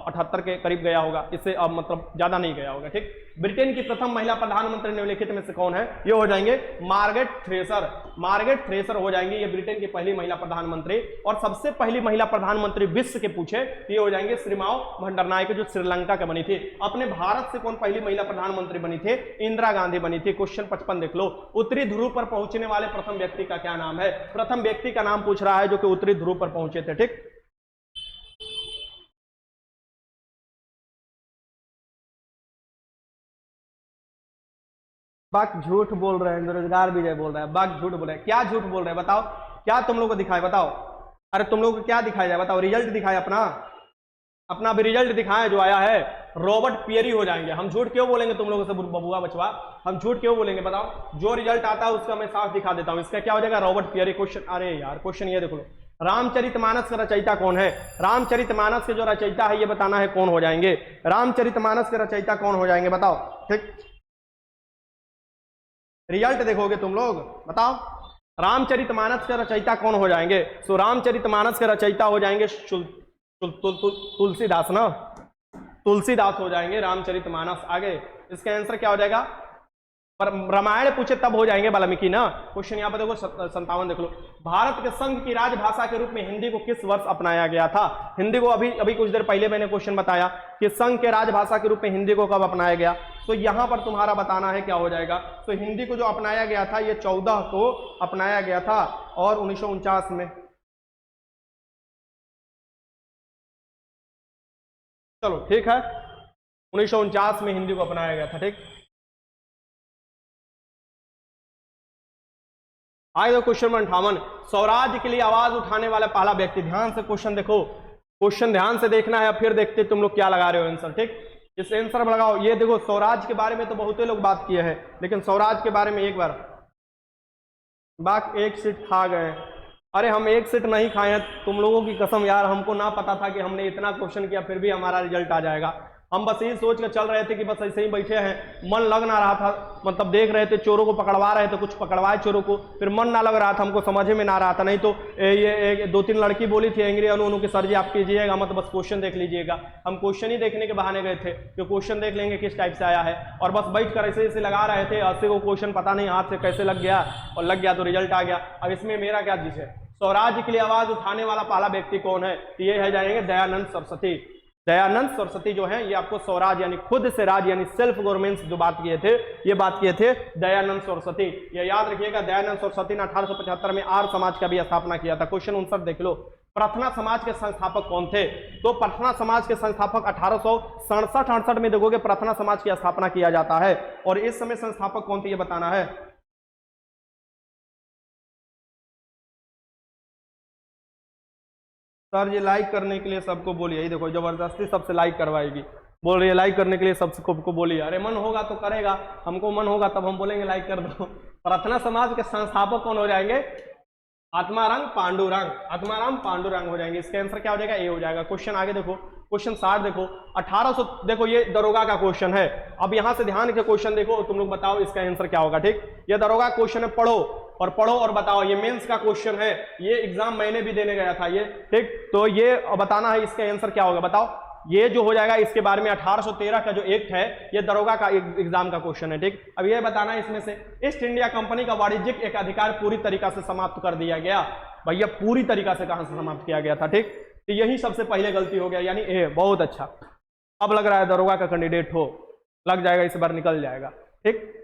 [SPEAKER 1] 78 के करीब गया होगा, इससे अब मतलब ज्यादा नहीं गया होगा, ठीक। ब्रिटेन की प्रथम महिला प्रधानमंत्री निम्नलिखित में से कौन है, ये हो जाएंगे मार्गरेट थ्रेसर। मार्गरेट थ्रेसर हो जाएंगे ये ब्रिटेन की पहली महिला प्रधानमंत्री। और सबसे पहली महिला प्रधानमंत्री विश्व के पूछे ये हो जाएंगे श्रीमाव भंडारनायक, जो श्रीलंका के बनी थी। अपने भारत से कौन पहली महिला प्रधानमंत्री बनी थी, इंदिरा गांधी बनी थी। क्वेश्चन 55 देख लो, उत्तरी ध्रुव पर पहुंचने वाले प्रथम व्यक्ति का क्या नाम है। प्रथम व्यक्ति का नाम पूछ रहा है जो कि उत्तरी ध्रुव पर पहुंचे थे, ठीक। बाक झूठ बोल रहे हैं, बेरोजगार विजय बोल रहा है, बाक झूठ बोल रहे हैं। क्या झूठ बोल रहे हैं बताओ, क्या तुम लोग को दिखाए बताओ। अरे तुम लोग को क्या दिखाया जाए बताओ, रिजल्ट दिखाए अपना, अपना भी रिजल्ट दिखाएं जो आया है। रॉबर्ट पियरी हो जाएंगे। हम झूठ क्यों बोलेंगे तुम लोगों से बबुआ बचवा, हम झूठ क्यों बोलेंगे बताओ। जो रिजल्ट आता है उसका मैं साफ दिखा देता हूं। इसका क्या हो जाएगा, रॉबर्ट पियरी। क्वेश्चन, अरे यार क्वेश्चन ये देखो, रामचरितमानस का रचयिता कौन है। रामचरितमानस के जो रचयिता है ये बताना है कौन हो जाएंगे। रामचरितमानस के रचयिता कौन हो जाएंगे बताओ, ठीक। रिजल्ट देखोगे तुम लोग, बताओ रामचरितमानस के रचयिता कौन हो जाएंगे। सो रामचरितमानस के रचयिता हो जाएंगे तुलसीदास ना, तुलसीदास हो जाएंगे रामचरितमानस। आगे इसका आंसर क्या हो जाएगा, पर रामायण पूछे तब हो जाएंगे वाल्मीकि ना। क्वेश्चन यहाँ पर देखो 57 देख लो, भारत के संघ की राजभाषा के रूप में हिंदी को किस वर्ष अपनाया गया था। हिंदी को अभी कुछ देर पहले मैंने क्वेश्चन बताया कि संघ के राजभाषा के रूप में हिंदी को कब अपनाया गया। तो यहां पर तुम्हारा बताना है क्या हो जाएगा। तो हिंदी को जो अपनाया गया था ये 14 को अपनाया गया था, और 1949 में। चलो ठीक है, 1949 में हिंदी को अपनाया गया था, ठीक। आगे देखो क्वेश्चन नंबर 58, स्वराज के लिए आवाज उठाने वाला पहला व्यक्ति। ध्यान से क्वेश्चन देखो, क्वेश्चन ध्यान से देखना है, फिर देखते तुम लोग क्या लगा रहे हो आंसर। ठीक, इस आंसर में लगाओ। ये देखो स्वराज के बारे में तो बहुत लोग बात किए हैं, लेकिन स्वराज के बारे में एक बार एक सीट खा गए। अरे हम एक सीट नहीं खाए हैं, तुम लोगों की कसम यार, हमको ना पता था कि हमने इतना क्वेश्चन किया फिर भी हमारा रिजल्ट आ जाएगा। हम बस यही सोच कर चल रहे थे कि बस ऐसे ही बैठे हैं, मन लग ना रहा था, मतलब देख रहे थे चोरों को पकड़वा रहे थे, कुछ पकड़वाए चोरों को, फिर मन ना लग रहा था, हमको समझ में ना रहा था। नहीं तो ये 2-3 लड़की बोली थी एंग्री अनु कि सर जी आप कीजिएगा मत, बस क्वेश्चन देख लीजिएगा। हम क्वेश्चन ही देखने के बहाने गए थे कि क्वेश्चन देख लेंगे किस टाइप से आया है, और बस बैठ कर ऐसे ऐसे लगा रहे थे। 80 को क्वेश्चन पता नहीं हाथ से कैसे लग गया, और लग गया तो रिजल्ट आ गया। अब इसमें मेरा क्या चीज है, स्वराज के लिए आवाज उठाने वाला पहला व्यक्ति कौन है, तो ये है जाएंगे दयानंद सरस्वती। दयानंद सरस्वती जो है ये आपको स्वराज यानी खुद से राज यानी सेल्फ गवर्नमेंट जो बात किए थे, ये बात किए थे दयानंद सरस्वती। ये याद रखिएगा, दयानंद सरस्वती ने 1875 में आर्य समाज का भी स्थापना किया था। क्वेश्चन 59 देख लो, प्रार्थना समाज के संस्थापक कौन थे, तो प्रार्थना समाज के संस्थापक 1867-68 में देखोगे प्रार्थना समाज की स्थापना किया जाता है, और इस समय संस्थापक कौन थे ये बताना है। सर जी लाइक करने के लिए सबको बोलिए, यही देखो जबरदस्ती सबसे लाइक करवाएगी, बोल रही है लाइक करने के लिए सबको बोलिए। अरे मन होगा तो करेगा, हमको मन होगा तब हम बोलेंगे लाइक कर दो। प्रार्थना समाज के संस्थापक कौन हो जाएंगे, आत्माराम पांडुरंग, आत्माराम पांडुरंग हो जाएंगे। इसका आंसर क्या हो जाएगा, ए हो जाएगा। क्वेश्चन आगे देखो, क्वेश्चन 60 देखो, 1800 देखो ये दरोगा का क्वेश्चन है। अब यहां से ध्यान के क्वेश्चन देखो, तुम लोग बताओ इसका आंसर क्या होगा। ठीक, ये दरोगा क्वेश्चन है, पढ़ो और बताओ। ये मेंस का क्वेश्चन है, ये एग्जाम मैंने भी देने गया था ये। ठीक, तो ये बताना है इसका आंसर क्या होगा, बताओ। ये जो हो जाएगा इसके बारे में 1813 का जो एक्ट है, ये दरोगा का एग्जाम का क्वेश्चन है। ठीक, अब ये बताना है इसमें से ईस्ट इंडिया कंपनी का वाणिज्यिक एक अधिकार पूरी तरीका से समाप्त कर दिया गया। भैया पूरी तरीका से कहां से समाप्त किया गया था। ठीक, तो यही सबसे पहले गलती हो गया, यानी ए। बहुत अच्छा, अब लग रहा है दरोगा का कैंडिडेट हो, लग जाएगा इस बार, निकल जाएगा। ठीक,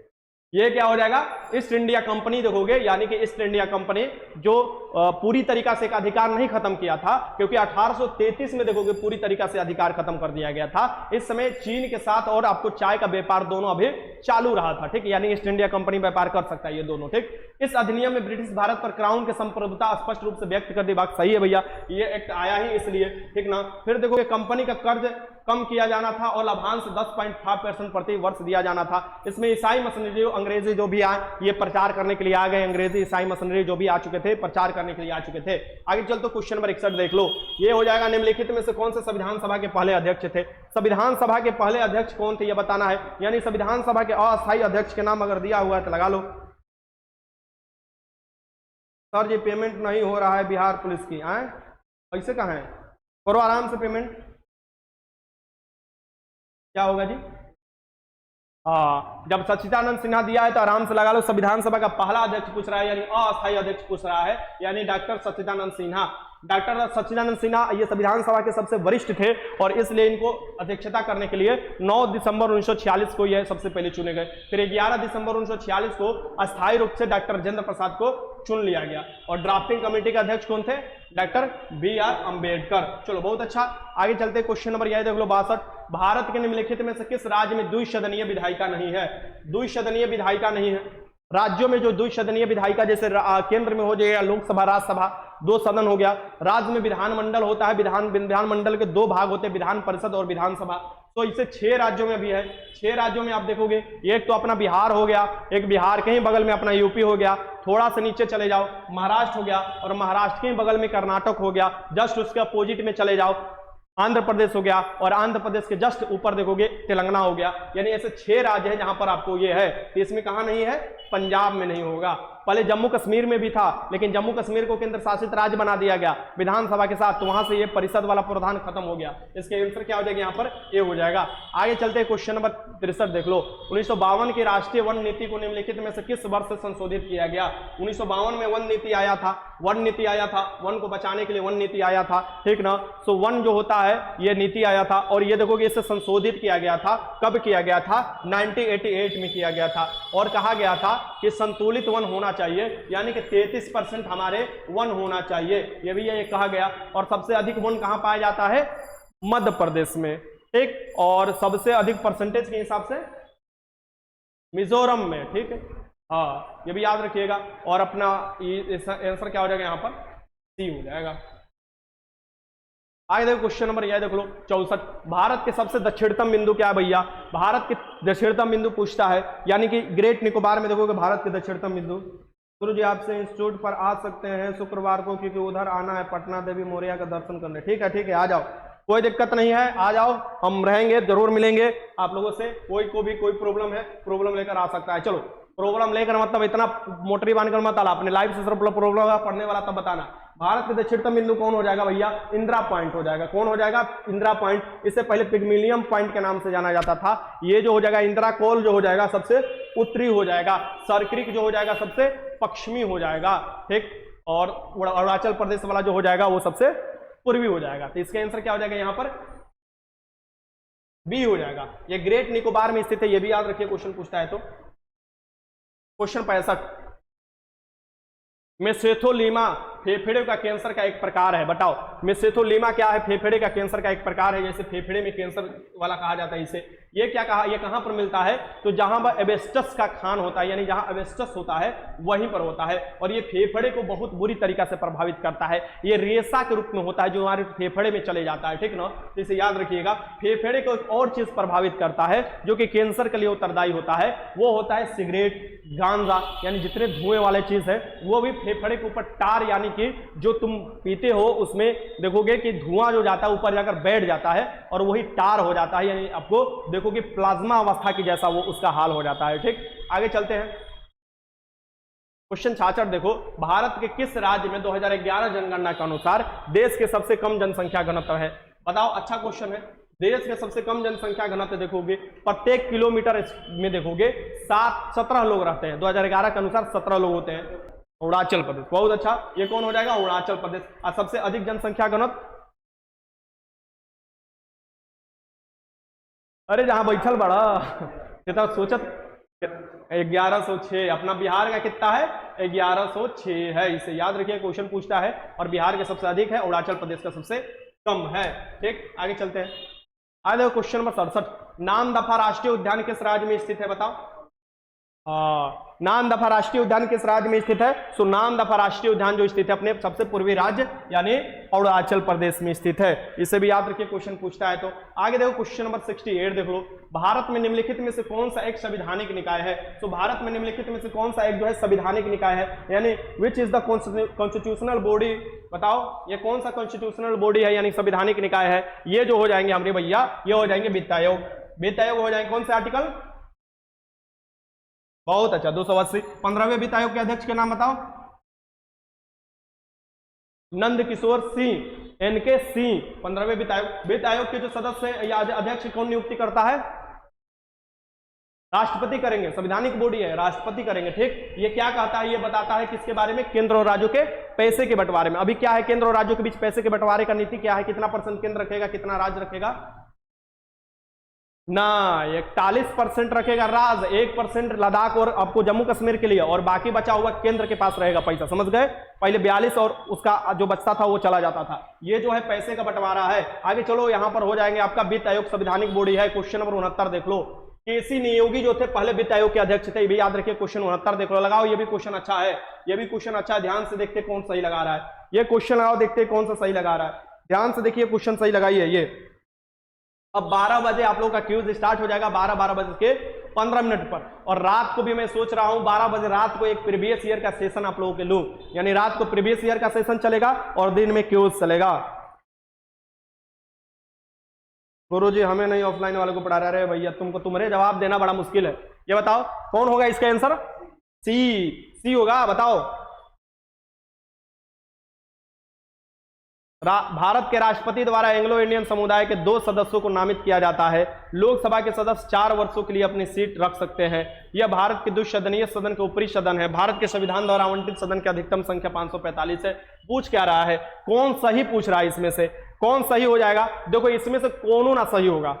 [SPEAKER 1] ये क्या हो जाएगा, ईस्ट इंडिया कंपनी देखोगे, यानी कि ईस्ट इंडिया कंपनी जो पूरी तरीका से एक अधिकार नहीं खत्म किया था, क्योंकि 1833 में देखोगे पूरी तरीका से अधिकार खत्म कर दिया गया था। इस समय चीन के साथ और आपको चाय का व्यापार दोनों अभी चालू रहा था। ठीक, यानी ईस्ट इंडिया कंपनी व्यापार कर सकता है ये दोनों। ठीक, इस अधिनियम में ब्रिटिश भारत पर क्राउन के संप्रभुता स्पष्ट रूप से व्यक्त कर दी। बात सही है भैया, ये एक्ट आया ही इसलिए। ठीक ना, फिर देखोगे कंपनी का कर्ज कम किया जाना था और लाभांश 10.5% प्रति वर्ष दिया जाना था। इसमें ईसाई मशीनरी अंग्रेजी जो भी आए ये प्रचार करने के लिए आ गए, अंग्रेजी ईसाई मशीनरी जो भी आ चुके थे प्रचार करने के लिए आ चुके थे। आगे चल तो क्वेश्चन नंबर 61 देख लो, ये हो जाएगा निम्नलिखित में से कौन से संविधान सभा के पहले अध्यक्ष थे। संविधान सभा के पहले अध्यक्ष कौन थे ये बताना है, यानी संविधान सभा के अस्थायी अध्यक्ष के नाम अगर दिया हुआ है तो लगा लो। सर जी पेमेंट नहीं हो रहा है बिहार पुलिस की, आए पैसे कहाँ है, करो आराम से पेमेंट। क्या होगा जी, हाँ, जब सच्चिदानंद सिन्हा दिया है तो आराम से लगा लो। संविधान सभा का पहला अध्यक्ष पूछ रहा है, यानी अस्थायी अध्यक्ष पूछ रहा है, यानी डॉक्टर सच्चिदानंद सिन्हा। डॉक्टर सच्चिदानंद सिन्हा ये संविधान सभा के सबसे वरिष्ठ थे, और इसलिए इनको अध्यक्षता करने के लिए 9 दिसंबर 1946 को यह सबसे पहले चुने गए। फिर 11 दिसंबर 1946 को अस्थायी रूप से डॉक्टर राजेंद्र प्रसाद को चुन लिया गया, और ड्राफ्टिंग कमेटी के अध्यक्ष कौन थे, डॉक्टर BR अम्बेडकर। चलो बहुत अच्छा, आगे चलते। क्वेश्चन नंबर यह देख लो 62, भारत के निम्नलिखित में से किस राज्य में द्विसदनीय विधायिका नहीं है। द्विसदनीय विधायिका नहीं है, राज्यों में जो द्विसदनीय विधायिका, जैसे केंद्र में हो जाएगा लोकसभा राज्यसभा, 2 सदन हो गया। राज्य में विधानमंडल होता है, विधानमंडल के 2 भाग होते हैं, विधान परिषद और विधानसभा। तो इसे 6 राज्यों में भी है। 6 राज्यों में आप देखोगे, एक तो अपना बिहार हो गया, एक बिहार के ही बगल में अपना यूपी हो गया, थोड़ा सा नीचे चले जाओ महाराष्ट्र हो गया, और महाराष्ट्र के ही बगल में कर्नाटक हो गया, जस्ट उसके अपोजिट में चले जाओ आंध्र प्रदेश हो गया, और आंध्र प्रदेश के जस्ट ऊपर देखोगे तेलंगाना हो गया। यानी ऐसे 6 राज्य हैं जहां पर आपको ये है। तो इसमें कहां नहीं है, पंजाब में नहीं होगा। पहले जम्मू कश्मीर में भी था, लेकिन जम्मू कश्मीर को केंद्र शासित राज्य बना दिया गया विधानसभा के साथ, तो वहां से ये परिषद वाला प्रावधान खत्म हो गया। इसके आंसर क्या हो जाएगा, यहाँ पर ए हो जाएगा। आगे चलते हैं, क्वेश्चन नंबर 63 देख लो। 1952 की राष्ट्रीय वन नीति को निम्नलिखित में से किस वर्ष से संशोधित किया गया। 1952 में वन नीति आया था, वन नीति आया था, वन को बचाने के लिए वन नीति आया था। ठीक ना, सो वन जो होता है ये नीति आया था, और ये देखोगे इसे संशोधित किया गया था। कब किया गया था, 1988 में किया गया था, और कहा गया था कि संतुलित वन होना चाहिए, यानी कि 33% हमारे वन होना चाहिए, ये भी ये कहा गया। और सबसे अधिक वन कहां पाया जाता है, मध्य प्रदेश में। ठीक, और सबसे अधिक परसेंटेज के हिसाब से मिजोरम में। ठीक है, हाँ, ये भी याद रखिएगा। और अपना आंसर क्या हो जाएगा यहाँ पर, सी हो जाएगा। आगे देखो क्वेश्चन नंबर, यह देख लो 64। भारत के सबसे दक्षिणतम बिंदु क्या है भैया? भारत के दक्षिणतम बिंदु पूछता है, यानी कि ग्रेट निकोबार में देखोगे भारत के दक्षिणतम बिंदु। गुरु जी आपसे इंस्टीट्यूट पर आ सकते हैं शुक्रवार को, क्योंकि उधर आना है पटना देवी मोरिया का दर्शन करने। ठीक है, आ जाओ, कोई दिक्कत नहीं है, आ जाओ, हम रहेंगे, जरूर मिलेंगे आप लोगों से। कोई को भी कोई प्रॉब्लम है, प्रॉब्लम लेकर आ सकता है। चलो, प्रॉब्लम लेकर मतलब इतना मोटरी बांधकर मत आला, अपने लाइफ से सिर्फ प्रॉब्लम पढ़ने वाला तब बताना। भारत के दक्षिणतम बिंदु कौन हो जाएगा भैया? इंदिरा पॉइंट हो जाएगा। कौन हो जाएगा? इंदिरा पॉइंट। इससे पहले पिग्मिलियम पॉइंट के नाम से जाना जाता था। ये जो हो जाएगा इंदिरा कोल जो हो जाएगा सबसे उत्तरी हो जाएगा, सरक्रिक जो हो जाएगा सबसे पश्चिमी हो जाएगा, ठीक, और अरुणाचल प्रदेश वाला जो हो जाएगा वो सबसे पूर्वी हो जाएगा। तो इसका आंसर क्या हो जाएगा यहाँ पर? बी हो जाएगा। ये ग्रेट निकोबार में स्थित है, ये भी याद रखिए, क्वेश्चन पूछता है तो। क्वेश्चन 65, मेसेथोलीमा फेफड़े का कैंसर का एक प्रकार है, बताओ मेसेथोलीमा क्या है? फेफड़े का कैंसर का एक प्रकार है, जैसे फेफड़े में कैंसर वाला कहा जाता है इसे। ये क्या कहा, ये कहां पर मिलता है? तो जहां पर एबेस्टस का खान होता है, यानी जहां एबेस्टस होता है वहीं पर होता है, और ये फेफड़े को बहुत बुरी तरीका से प्रभावित करता है। ये रेशा के रूप में होता है जो हमारे फेफड़े में चले जाता है, ठीक ना। तो इसे याद रखिएगा। फेफड़े को एक और चीज प्रभावित करता है जो कि कैंसर के लिए उत्तरदायी होता है, वो होता है सिगरेट, गांजा, यानी जितने धुएं वाले चीज है वो भी फेफड़े के ऊपर टार, यानी कि जो तुम पीते हो उसमें देखोगे कि धुआं जो जाता है ऊपर जाकर बैठ जाता है और वही टार हो जाता है, यानी आपको देखोगे प्लाज्मा अवस्था की जैसा वो उसका हाल हो जाता है, ठीक। आगे चलते हैं। क्वेश्चन 66 देखो, भारत के किस राज्य में 2011 जनगणना के अनुसार देश के सबसे कम जनसंख्या घनत्व है? बताओ, अच्छा क्वेश्चन है। देश के सबसे कम जनसंख्या घनत्व देखोगे, प्रत्येक किलोमीटर में देखोगे 17 लोग रहते हैं। 2011 के अनुसार 17 लोग होते हैं। अरुणाचल प्रदेश, बहुत अच्छा। ये कौन हो जाएगा? अरुणाचल प्रदेश। और सबसे अधिक जनसंख्या घनत्व, अरे जहां बैठल बड़ा कितना सोचत, 1106। अपना बिहार का कितना है? 1106 है। इसे याद रखिए, क्वेश्चन पूछता है। और बिहार के सबसे अधिक है, अरुणाचल प्रदेश का सबसे कम है, ठीक। आगे चलते हैं। आगे देखो क्वेश्चन नंबर 67, नामदफा राष्ट्रीय उद्यान किस राज्य में स्थित है? बताओ। नामदफा राष्ट्रीय उद्यान किस राज्य में स्थित है? सो नामदफा राष्ट्रीय उद्यान जो स्थित है अपने सबसे पूर्वी राज्य यानी अरुणाचल प्रदेश में स्थित है। इसे भी याद रखिए, क्वेश्चन पूछता है तो। आगे देखो क्वेश्चन नंबर 68 देख लो, भारत में निम्नलिखित में से कौन सा एक संवैधानिक निकाय है? तो भारत में निम्नलिखित में से कौन सा एक जो है संवैधानिक निकाय है, यानी which is the constitutional body? बताओ, ये कौन सा कॉन्स्टिट्यूशनल बॉडी है यानी संवैधानिक निकाय है? ये जो हो जाएंगे हमारे भैया, ये हो जाएंगे वित्त आयोग। वित्त आयोग हो जाएंगे कौन से आर्टिकल? बहुत अच्छा, 280। 15वें वित्त आयोग के अध्यक्ष के नाम बताओ। नंद किशोर सिंह, एनके सिंह। 15वें वित्त आयोग के जो सदस्य या अध्यक्ष कौन नियुक्ति करता है? राष्ट्रपति करेंगे। संवैधानिक बॉडी है, राष्ट्रपति करेंगे, ठीक। ये क्या कहता है? ये बताता है किसके बारे में? केंद्र और राज्यों के पैसे के बंटवारे में। अभी क्या है केंद्र और राज्यों के बीच पैसे के बंटवारे का नीति क्या है? कितना % केंद्र रखेगा, कितना राज्य रखेगा? ना, 41% रखेगा राज्य, 1% लद्दाख और आपको जम्मू कश्मीर के लिए, और बाकी बचा हुआ केंद्र के पास रहेगा पैसा। समझ गए? पहले 42 और उसका जो बचता था वो चला जाता था। ये जो है पैसे का बंटवारा है। आगे चलो, यहां पर हो जाएंगे आपका वित्त आयोग संवैधानिक बॉडी है। क्वेश्चन नंबर 69 देख लो, केसी नियोगी जो थे पहले वित्त आयोग के अध्यक्ष थे। ये भी याद रखिए, क्वेश्चन 69 देख लो, लगाओ। ये भी क्वेश्चन अच्छा है, ये भी क्वेश्चन अच्छा है। ध्यान से देखते कौन सही लगा रहा है। ये क्वेश्चन लगाओ, देखते कौन सा सही लगा रहा है। ध्यान से देखिए, क्वेश्चन सही लगाइए। ये अब 12 बजे आप लोगों का क्यूज स्टार्ट हो जाएगा, 12 बजे के 15 मिनट पर। और रात को भी मैं सोच रहा हूं 12 बजे रात को एक प्रीवियस ईयर का सेशन आप लोगों के लूं, यानी रात को प्रीवियस ईयर का सेशन चलेगा और दिन में क्यूज चलेगा। गुरुजी हमें नहीं, ऑफलाइन वाले को पढ़ा रहे भैया, तुमको तुम्हारे जवाब देना बड़ा मुश्किल है। ये बताओ कौन होगा इसका आंसर? सी होगा। बताओ, भारत के राष्ट्रपति द्वारा एंग्लो इंडियन समुदाय के 2 सदस्यों को नामित किया जाता है। लोकसभा के सदस्य 4 वर्षों के लिए अपनी सीट रख सकते हैं। यह भारत के द्विसदनीय सदन के ऊपरी सदन है। भारत के संविधान द्वारा आवंटित सदन की अधिकतम संख्या 545 है। पूछ क्या रहा है? कौन सही पूछ रहा है? इसमें से कौन सही हो जाएगा? देखो, इसमें से कौन ना सही होगा,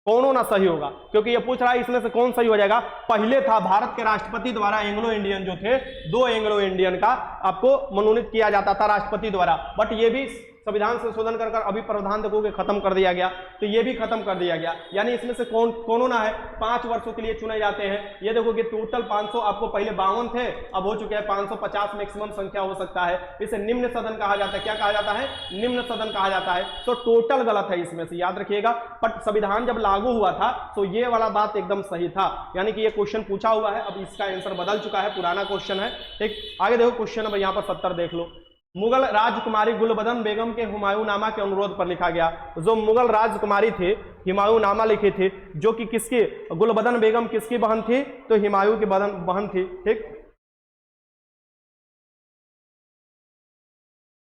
[SPEAKER 1] कौन ना सही होगा, क्योंकि ये पूछ रहा है इसमें से कौन सही हो जाएगा। पहले था भारत के राष्ट्रपति द्वारा एंग्लो इंडियन जो थे, 2 एंग्लो इंडियन का आपको मनोनीत किया जाता था राष्ट्रपति द्वारा, बट ये भी संविधान संशोधन कर अभी प्रावधान देखोगे खत्म कर दिया गया, तो ये भी खत्म कर दिया गया। यानी इसमें से कौन होना है, 5 वर्षों के लिए चुने जाते हैं। ये देखोगे टोटल 500, आपको पहले 52 थे, अब हो चुके हैं 550 मैक्सिमम संख्या हो सकता है। इसे निम्न सदन कहा जाता है। क्या कहा जाता है, निम्न सदन कहा जाता है। तो टोटल गलत है इसमें से, याद रखिएगा। बट संविधान जब लागू हुआ था तो ये वाला बात एकदम सही था, यानी कि ये क्वेश्चन पूछा हुआ है, अब इसका आंसर बदल चुका है, पुराना क्वेश्चन है। ठीक, आगे देखो क्वेश्चन नंबर यहाँ पर 70 देख लो। मुगल राजकुमारी गुलबदन बेगम के हुमायूंनामा के अनुरोध पर लिखा गया। जो मुगल राजकुमारी थी, हुमायूंनामा लिखी थी, जो कि किसकी, गुलबदन बेगम किसकी बहन थी, तो हुमायूं की बहन थी। ठीक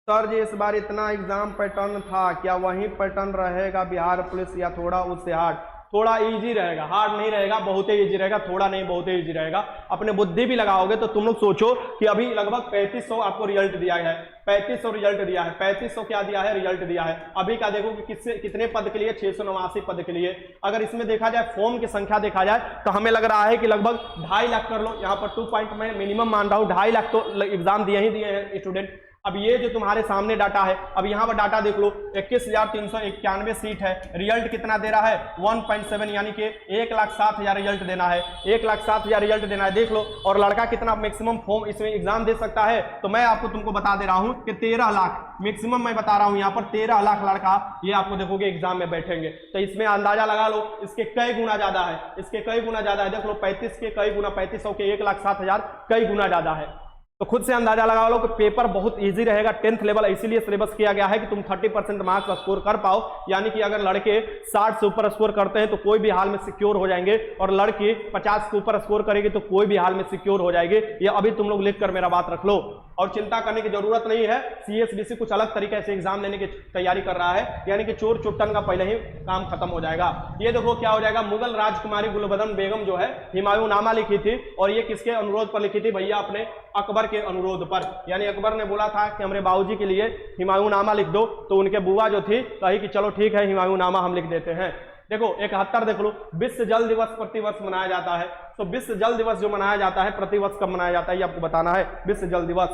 [SPEAKER 1] सर जी, इस बार इतना एग्जाम पैटर्न था, क्या वही पैटर्न रहेगा बिहार पुलिस या थोड़ा उससे हार्ड? थोड़ा इजी रहेगा, हार्ड नहीं रहेगा, बहुत ही इजी रहेगा, थोड़ा नहीं बहुत ही इजी रहेगा। अपने बुद्धि भी लगाओगे तो तुम लोग सोचो कि अभी लगभग 3500 आपको रिजल्ट दिया है, 3500 रिजल्ट दिया है, 3500 क्या दिया है, रिजल्ट दिया है। अभी का देखो कि कितने पद के लिए, 689 पद के लिए। अगर इसमें देखा जाए फॉर्म की संख्या देखा जाए तो हमें लग रहा है कि लगभग 2.5 लाख कर लो, यहाँ पर 2 पॉइंट में मिनिमम मान रहा हूँ, 2.5 लाख तो एग्जाम दिए ही दिए हैं स्टूडेंट। अब ये जो तुम्हारे सामने डाटा है, अब यहाँ पर डाटा देख लो, 21,391 सीट है, रिजल्ट कितना दे रहा है, 1.7, यानी कि 1,07,000 रिजल्ट देना है, 1,07,000 रिजल्ट देना है। देख लो, और लड़का कितना मैक्सिमम फॉर्म इसमें एग्जाम दे सकता है, तो मैं आपको तुमको बता दे रहा हूँ कि 13 लाख मैक्सिमम मैं बता रहा हूँ यहाँ पर, 13 लाख लड़का ये आपको देखोगे एग्जाम में बैठेंगे। तो इसमें अंदाजा लगा लो इसके कई गुना ज्यादा है, इसके कई गुना ज्यादा है। देख लो 35 के कई गुना, 3500 के 1,07,000 कई गुना ज्यादा है। तो खुद से अंदाजा लगा लो कि पेपर बहुत इजी रहेगा, 10th लेवल इसीलिए सिलेबस किया गया है कि तुम 30% मार्क्स स्कोर कर पाओ। यानी कि अगर लड़के 60 से ऊपर स्कोर करते हैं तो कोई भी हाल में सिक्योर हो जाएंगे, और लड़की 50 से ऊपर स्कोर करेगी तो कोई भी हाल में सिक्योर हो जाएगी। ये अभी तुम लोग लिख कर मेरा बात रख लो, और चिंता करने की जरूरत नहीं है। CSBC कुछ अलग तरीके से एग्जाम लेने की तैयारी कर रहा है, यानी कि चोर चुट्टन का पहले ही काम खत्म हो जाएगा। ये देखो क्या हो जाएगा, मुगल राजकुमारी गुलबदन बेगम जो है हुमायूंनामा लिखी थी, और ये किसके अनुरोध पर लिखी थी भैया, अपने अकबर के अनुरोध पर। यानी अकबर ने बोला था कि हमारे बाबूजी के लिए हुमायूंनामा लिख दो, तो उनके बुआ जो थी कही कि चलो ठीक है हुमायूंनामा हम लिख देते हैं। देखो 71 देख लो, विश्व जल दिवस प्रतिवर्ष मनाया जाता है। तो विश्व जल दिवस जो मनाया जाता है प्रतिवर्ष कब मनाया जाता है ये आपको बताना है, विश्व जल दिवस।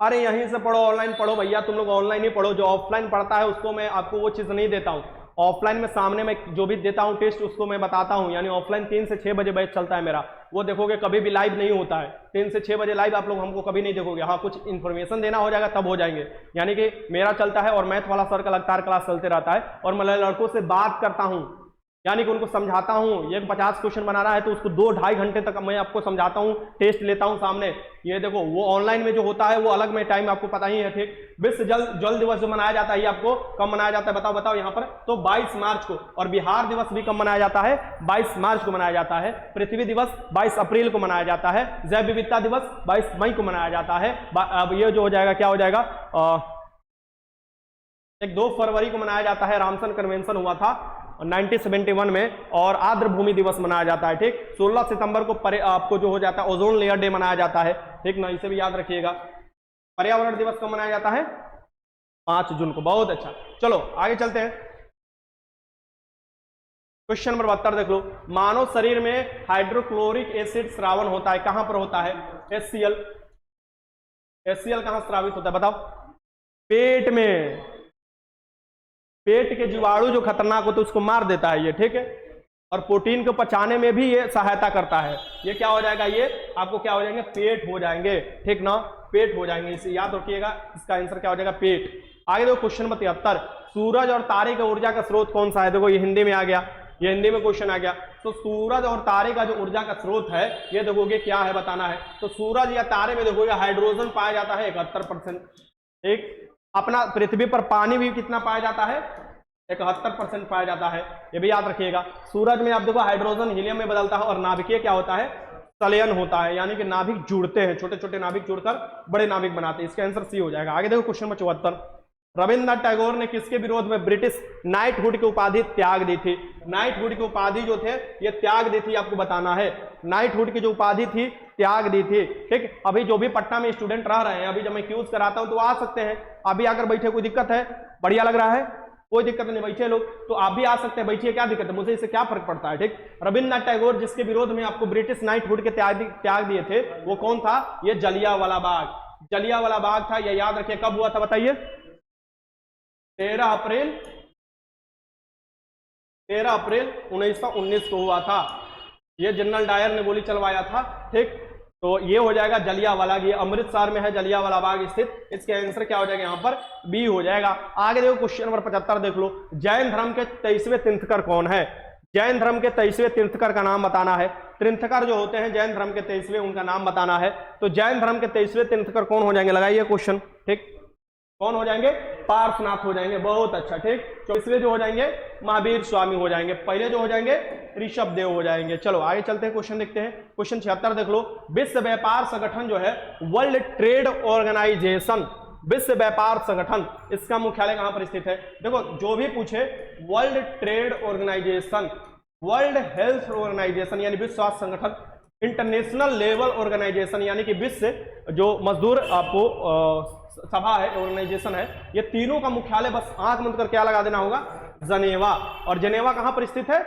[SPEAKER 1] अरे यहीं से पढ़ो, ऑनलाइन पढ़ो भैया, तुम लोग ऑनलाइन ही पढ़ो। जो ऑफलाइन पढ़ता है उसको मैं आपको वो चीज नहीं देता हूँ, ऑफलाइन में सामने में जो भी देता हूँ टेस्ट उसको मैं बताता हूँ। यानी ऑफलाइन 3 से 6 बजे बैच चलता है मेरा, वो देखोगे कभी भी लाइव नहीं होता है। 3 से 6 बजे लाइव आप लोग हमको कभी नहीं देखोगे। हाँ, कुछ इन्फॉर्मेशन देना हो जाएगा तब हो जाएंगे। यानी कि मेरा चलता है और मैथ वाला सर का लगातार क्लास चलते रहता है, और मैं लड़कों से बात करता हूँ, यानी कि उनको समझाता हूँ। ये 50 क्वेश्चन बना रहा है तो उसको 2-2.5 घंटे तक मैं आपको समझाता हूँ, टेस्ट लेता हूँ सामने। ये देखो वो ऑनलाइन में जो होता है वो अलग में टाइम आपको पता ही है। ठीक, विश्व जल दिवस जो मनाया जाता है ये आपको कब मनाया जाता है बताओ यहाँ पर, तो 22 मार्च को। और बिहार दिवस भी कब मनाया जाता है, 22 मार्च को मनाया जाता है। पृथ्वी दिवस 22 अप्रैल को मनाया जाता है। जैव विविधता दिवस 22 मई को मनाया जाता है। अब ये जो हो जाएगा क्या हो जाएगा, 2 फरवरी को मनाया जाता है, रामसन कन्वेंशन हुआ था 1971 में, और आर्द्र भूमि दिवस मनाया जाता है। ठीक, 16 सितंबर को आपको जो हो जाता है ओजोन लेयर डे मनाया जाता है। ठीक ना, इसे भी याद रखिएगा। पर्यावरण दिवस कब मनाया जाता है, 5 जून को। बहुत अच्छा, चलो आगे चलते हैं। क्वेश्चन नंबर 72 देख लो, मानव शरीर में हाइड्रोक्लोरिक एसिड स्रावन होता है, कहां पर होता है, HCl। HCl कहां स्रावित होता है बताओ, पेट में। पेट के जीवाणु जो खतरनाक होते हैं उसको मार देता है ये। ठीक है, और प्रोटीन को पचाने में भी ये सहायता करता है। ये क्या हो जाएगा, ये आपको क्या हो जाएंगे, पेट हो जाएंगे। ठीक ना, पेट हो जाएंगे, इसे याद रखिएगा। इसका आंसर क्या हो जाएगा, पेट। आगे देखो क्वेश्चन नंबर 73, सूरज और तारे का ऊर्जा का स्रोत कौन सा है। देखो ये हिंदी में आ गया, ये हिंदी में क्वेश्चन आ गया। तो सूरज और तारे का जो ऊर्जा का स्रोत है ये देखोगे क्या है बताना है। तो सूरज या तारे में देखोगे हाइड्रोजन पाया जाता है 71%। ठीक, अपना पृथ्वी पर पानी भी कितना पाया जाता है, 71% पाया जाता है। ये भी याद रखिएगा। सूरज में आप देखो हाइड्रोजन हीलियम में बदलता है, और नाभिकीय क्या होता है, संलयन होता है। यानी कि नाभिक जुड़ते हैं, छोटे छोटे नाभिक जुड़कर बड़े नाभिक बनाते हैं। इसका आंसर सी हो जाएगा। आगे देखो क्वेश्चन नंबर 74, रविन्द्रनाथ टैगोर ने किसके विरोध में ब्रिटिश नाइटहुड की उपाधि त्याग दी थी। नाइटहुड की उपाधि जो थे ये त्याग दी थी, आपको बताना है। नाइटहुड की जो उपाधि थी त्याग दी थी। ठीक, अभी जो भी पटना में स्टूडेंट रह रहे हैं, अभी जब मैं क्यूज कराता हूं तो आ सकते हैं, अभी आकर बैठे, कोई दिक्कत है, बढ़िया लग रहा है, कोई दिक्कत नहीं, बैठिए लोग, तो आप भी आ सकते हैं, बैठिए, क्या दिक्कत है, मुझे इससे क्या फर्क पड़ता है, ठीक। रविन्द्रनाथ टैगोर जिसके विरोध में आपको ब्रिटिश नाइटहुड के त्याग दिए थे, वो कौन था, ये जलियांवाला बाग, जलियांवाला बाग था, ये याद रखिए। कब हुआ था बताइए, 13 अप्रैल 1919 को हुआ था। ये जनरल डायर ने गोली चलवाया था, ठीक। तो ये हो जाएगा जलियांवाला, ये अमृतसर में है जलियांवाला बाग स्थित। इसके आंसर क्या हो जाएगा यहाँ पर, बी हो जाएगा। आगे देखो क्वेश्चन नंबर 75 देख लो, जैन धर्म के 23वें तीर्थंकर कौन है, जैन धर्म के 23वें तीर्थंकर का नाम बताना है। तीर्थंकर जो होते हैं जैन धर्म के 23वें, उनका नाम बताना है। तो जैन धर्म के 23वें तीर्थंकर कौन हो जाएंगे, लगाइए क्वेश्चन, ठीक। कौन हो जाएंगे, पार्श्वनाथ हो जाएंगे, बहुत अच्छा, ठीक। 24वें जो हो जाएंगे महावीर स्वामी हो जाएंगे, पहले जो हो जाएंगे ऋषभ देव हो जाएंगे। चलो आगे चलते हैं, क्वेश्चन देखते हैं। क्वेश्चन 76 देख लो, विश्व व्यापार संगठन जो है, वर्ल्ड ट्रेड ऑर्गेनाइजेशन, विश्व व्यापार संगठन, इसका मुख्यालय कहां पर स्थित है। देखो जो भी पूछे, World Trade Organization, World Health Organization यानी विश्व स्वास्थ्य संगठन, इंटरनेशनल लेवल ऑर्गेनाइजेशन यानी कि विश्व जो मजदूर आपको सभा है, ऑर्गेनाइजेशन है, ये तीनों का मुख्यालय बस आंख बंद कर क्या लगा देना होगा, जनेवा। और जनेवा कहां पर स्थित है,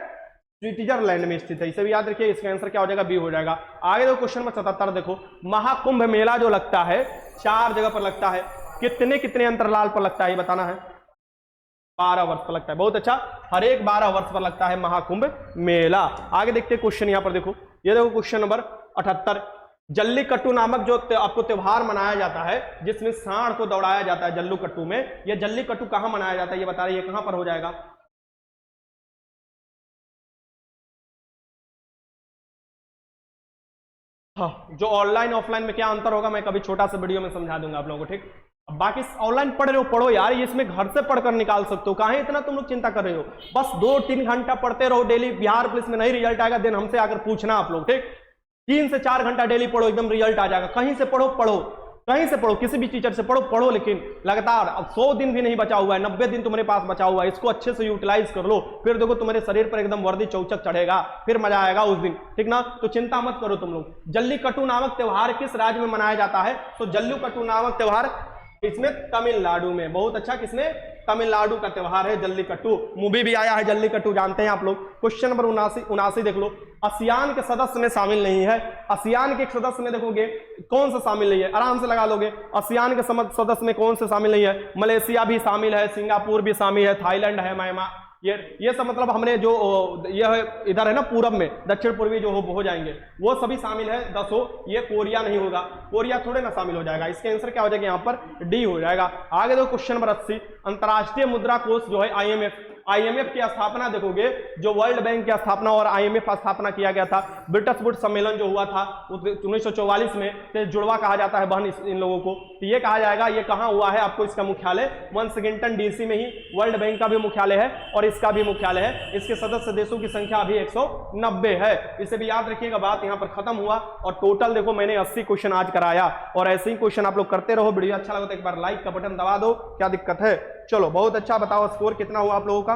[SPEAKER 1] स्विट्जरलैंड में स्थित है, इसे भी याद रखिए। इसका आंसर क्या हो जाएगा, बी हो जाएगा। आगे देखो क्वेश्चन नंबर 77 देखो, महाकुंभ मेला जो लगता है 4 जगह पर लगता है, कितने अंतराल पर लगता है ये बताना है, 12 वर्ष पर लगता है, बहुत अच्छा, हर एक 12 वर्ष पर लगता है महाकुंभ मेला। आगे देखते हैं क्वेश्चन, यहां पर देखो, ये देखो क्वेश्चन नंबर 78, जल्लीकट्टू नामक जो आपको त्योहार मनाया जाता है, जिसमें सांड को दौड़ाया जाता है जल्लीकट्टू में, यह जल्लीकट्टू कहां मनाया जाता है ये बता रही है, कहां पर हो जाएगा। हाँ, जो ऑनलाइन ऑफलाइन में क्या अंतर होगा मैं कभी छोटा सा वीडियो में समझा दूंगा आप लोगों को, ठीक। अब बाकी ऑनलाइन पढ़ रहे हो पढ़ो यार, इसमें घर से पढ़कर निकाल सकते हो, काहे इतना तुम लोग चिंता कर रहे हो। बस 2-3 घंटा पढ़ते रहो डेली, बिहार पुलिस में नहीं रिजल्ट आएगा देन हमसे आकर पूछना आप लोग, ठीक। 3 से 4 घंटा डेली पढ़ो, एकदम रिजल्ट आ जाएगा। कहीं से पढ़ो, कहीं से पढ़ो, किसी भी टीचर से पढ़ो, लेकिन लगातार। अब 100 दिन भी नहीं बचा हुआ है, 90 दिन तुम्हारे पास बचा हुआ है, इसको अच्छे से यूटिलाइज कर लो, फिर देखो तुम्हारे शरीर पर एकदम वर्दी चौचक चढ़ेगा, फिर मजा आएगा उस दिन, ठीक ना। तो चिंता मत करो तुम लोग। जल्लीकट्टू नामक त्योहार किस राज्य में मनाया जाता है, तो जल्लीकट्टू नामक त्योहार इसमें तमिलनाडु में, बहुत अच्छा, किसमें, तमिलनाडु का त्योहार है जल्लीकट्टू। मूवी भी आया है जल्लीकट्टू, जानते हैं आप लोग। क्वेश्चन नंबर 79 देख लो, आसियान के सदस्य में शामिल नहीं है, आसियान के सदस्य में देखोगे कौन सा शामिल नहीं है, आराम से लगा लोगे, आसियान के सदस्य में कौन से शामिल नहीं है, मलेशिया भी शामिल है, सिंगापुर भी शामिल है, थाईलैंड है, म्यांमार, ये सब मतलब हमने जो यह इधर है ना पूरब में, दक्षिण पूर्वी जो हो जाएंगे वो सभी शामिल है 10 हो। ये कोरिया नहीं होगा, कोरिया थोड़े ना शामिल हो जाएगा। इसके आंसर क्या हो जाएगा यहाँ पर, डी हो जाएगा। आगे देखो क्वेश्चन नंबर 80, अंतरराष्ट्रीय मुद्रा कोष जो है आईएमएफ की स्थापना देखोगे, जो वर्ल्ड बैंक की स्थापना और आईएमएफ स्थापना किया गया था, ब्रिटिश वुड सम्मेलन जो हुआ था 1944 में, तो जुड़वा कहा जाता है बहन इन लोगों को। तो ये कहा जाएगा, ये कहाँ हुआ है, आपको इसका मुख्यालय वाशिंगटन डीसी में ही वर्ल्ड बैंक का भी मुख्यालय है और इसका भी मुख्यालय है। इसके सदस्य देशों की संख्या अभी 190 है, इसे भी याद रखिएगा। बात यहाँ पर खत्म हुआ और टोटल देखो मैंने 80 क्वेश्चन आज कराया, और ऐसे ही क्वेश्चन आप लोग करते रहो। वीडियो अच्छा लगा तो एक बार लाइक का बटन दबा दो, क्या दिक्कत है। चलो बहुत अच्छा, बताओ स्कोर कितना हुआ आप लोगों का।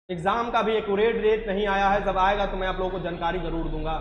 [SPEAKER 1] एग्जाम का भी एक्यूरेट डेट नहीं आया है, जब आएगा तो मैं आप लोगों को जानकारी जरूर दूंगा।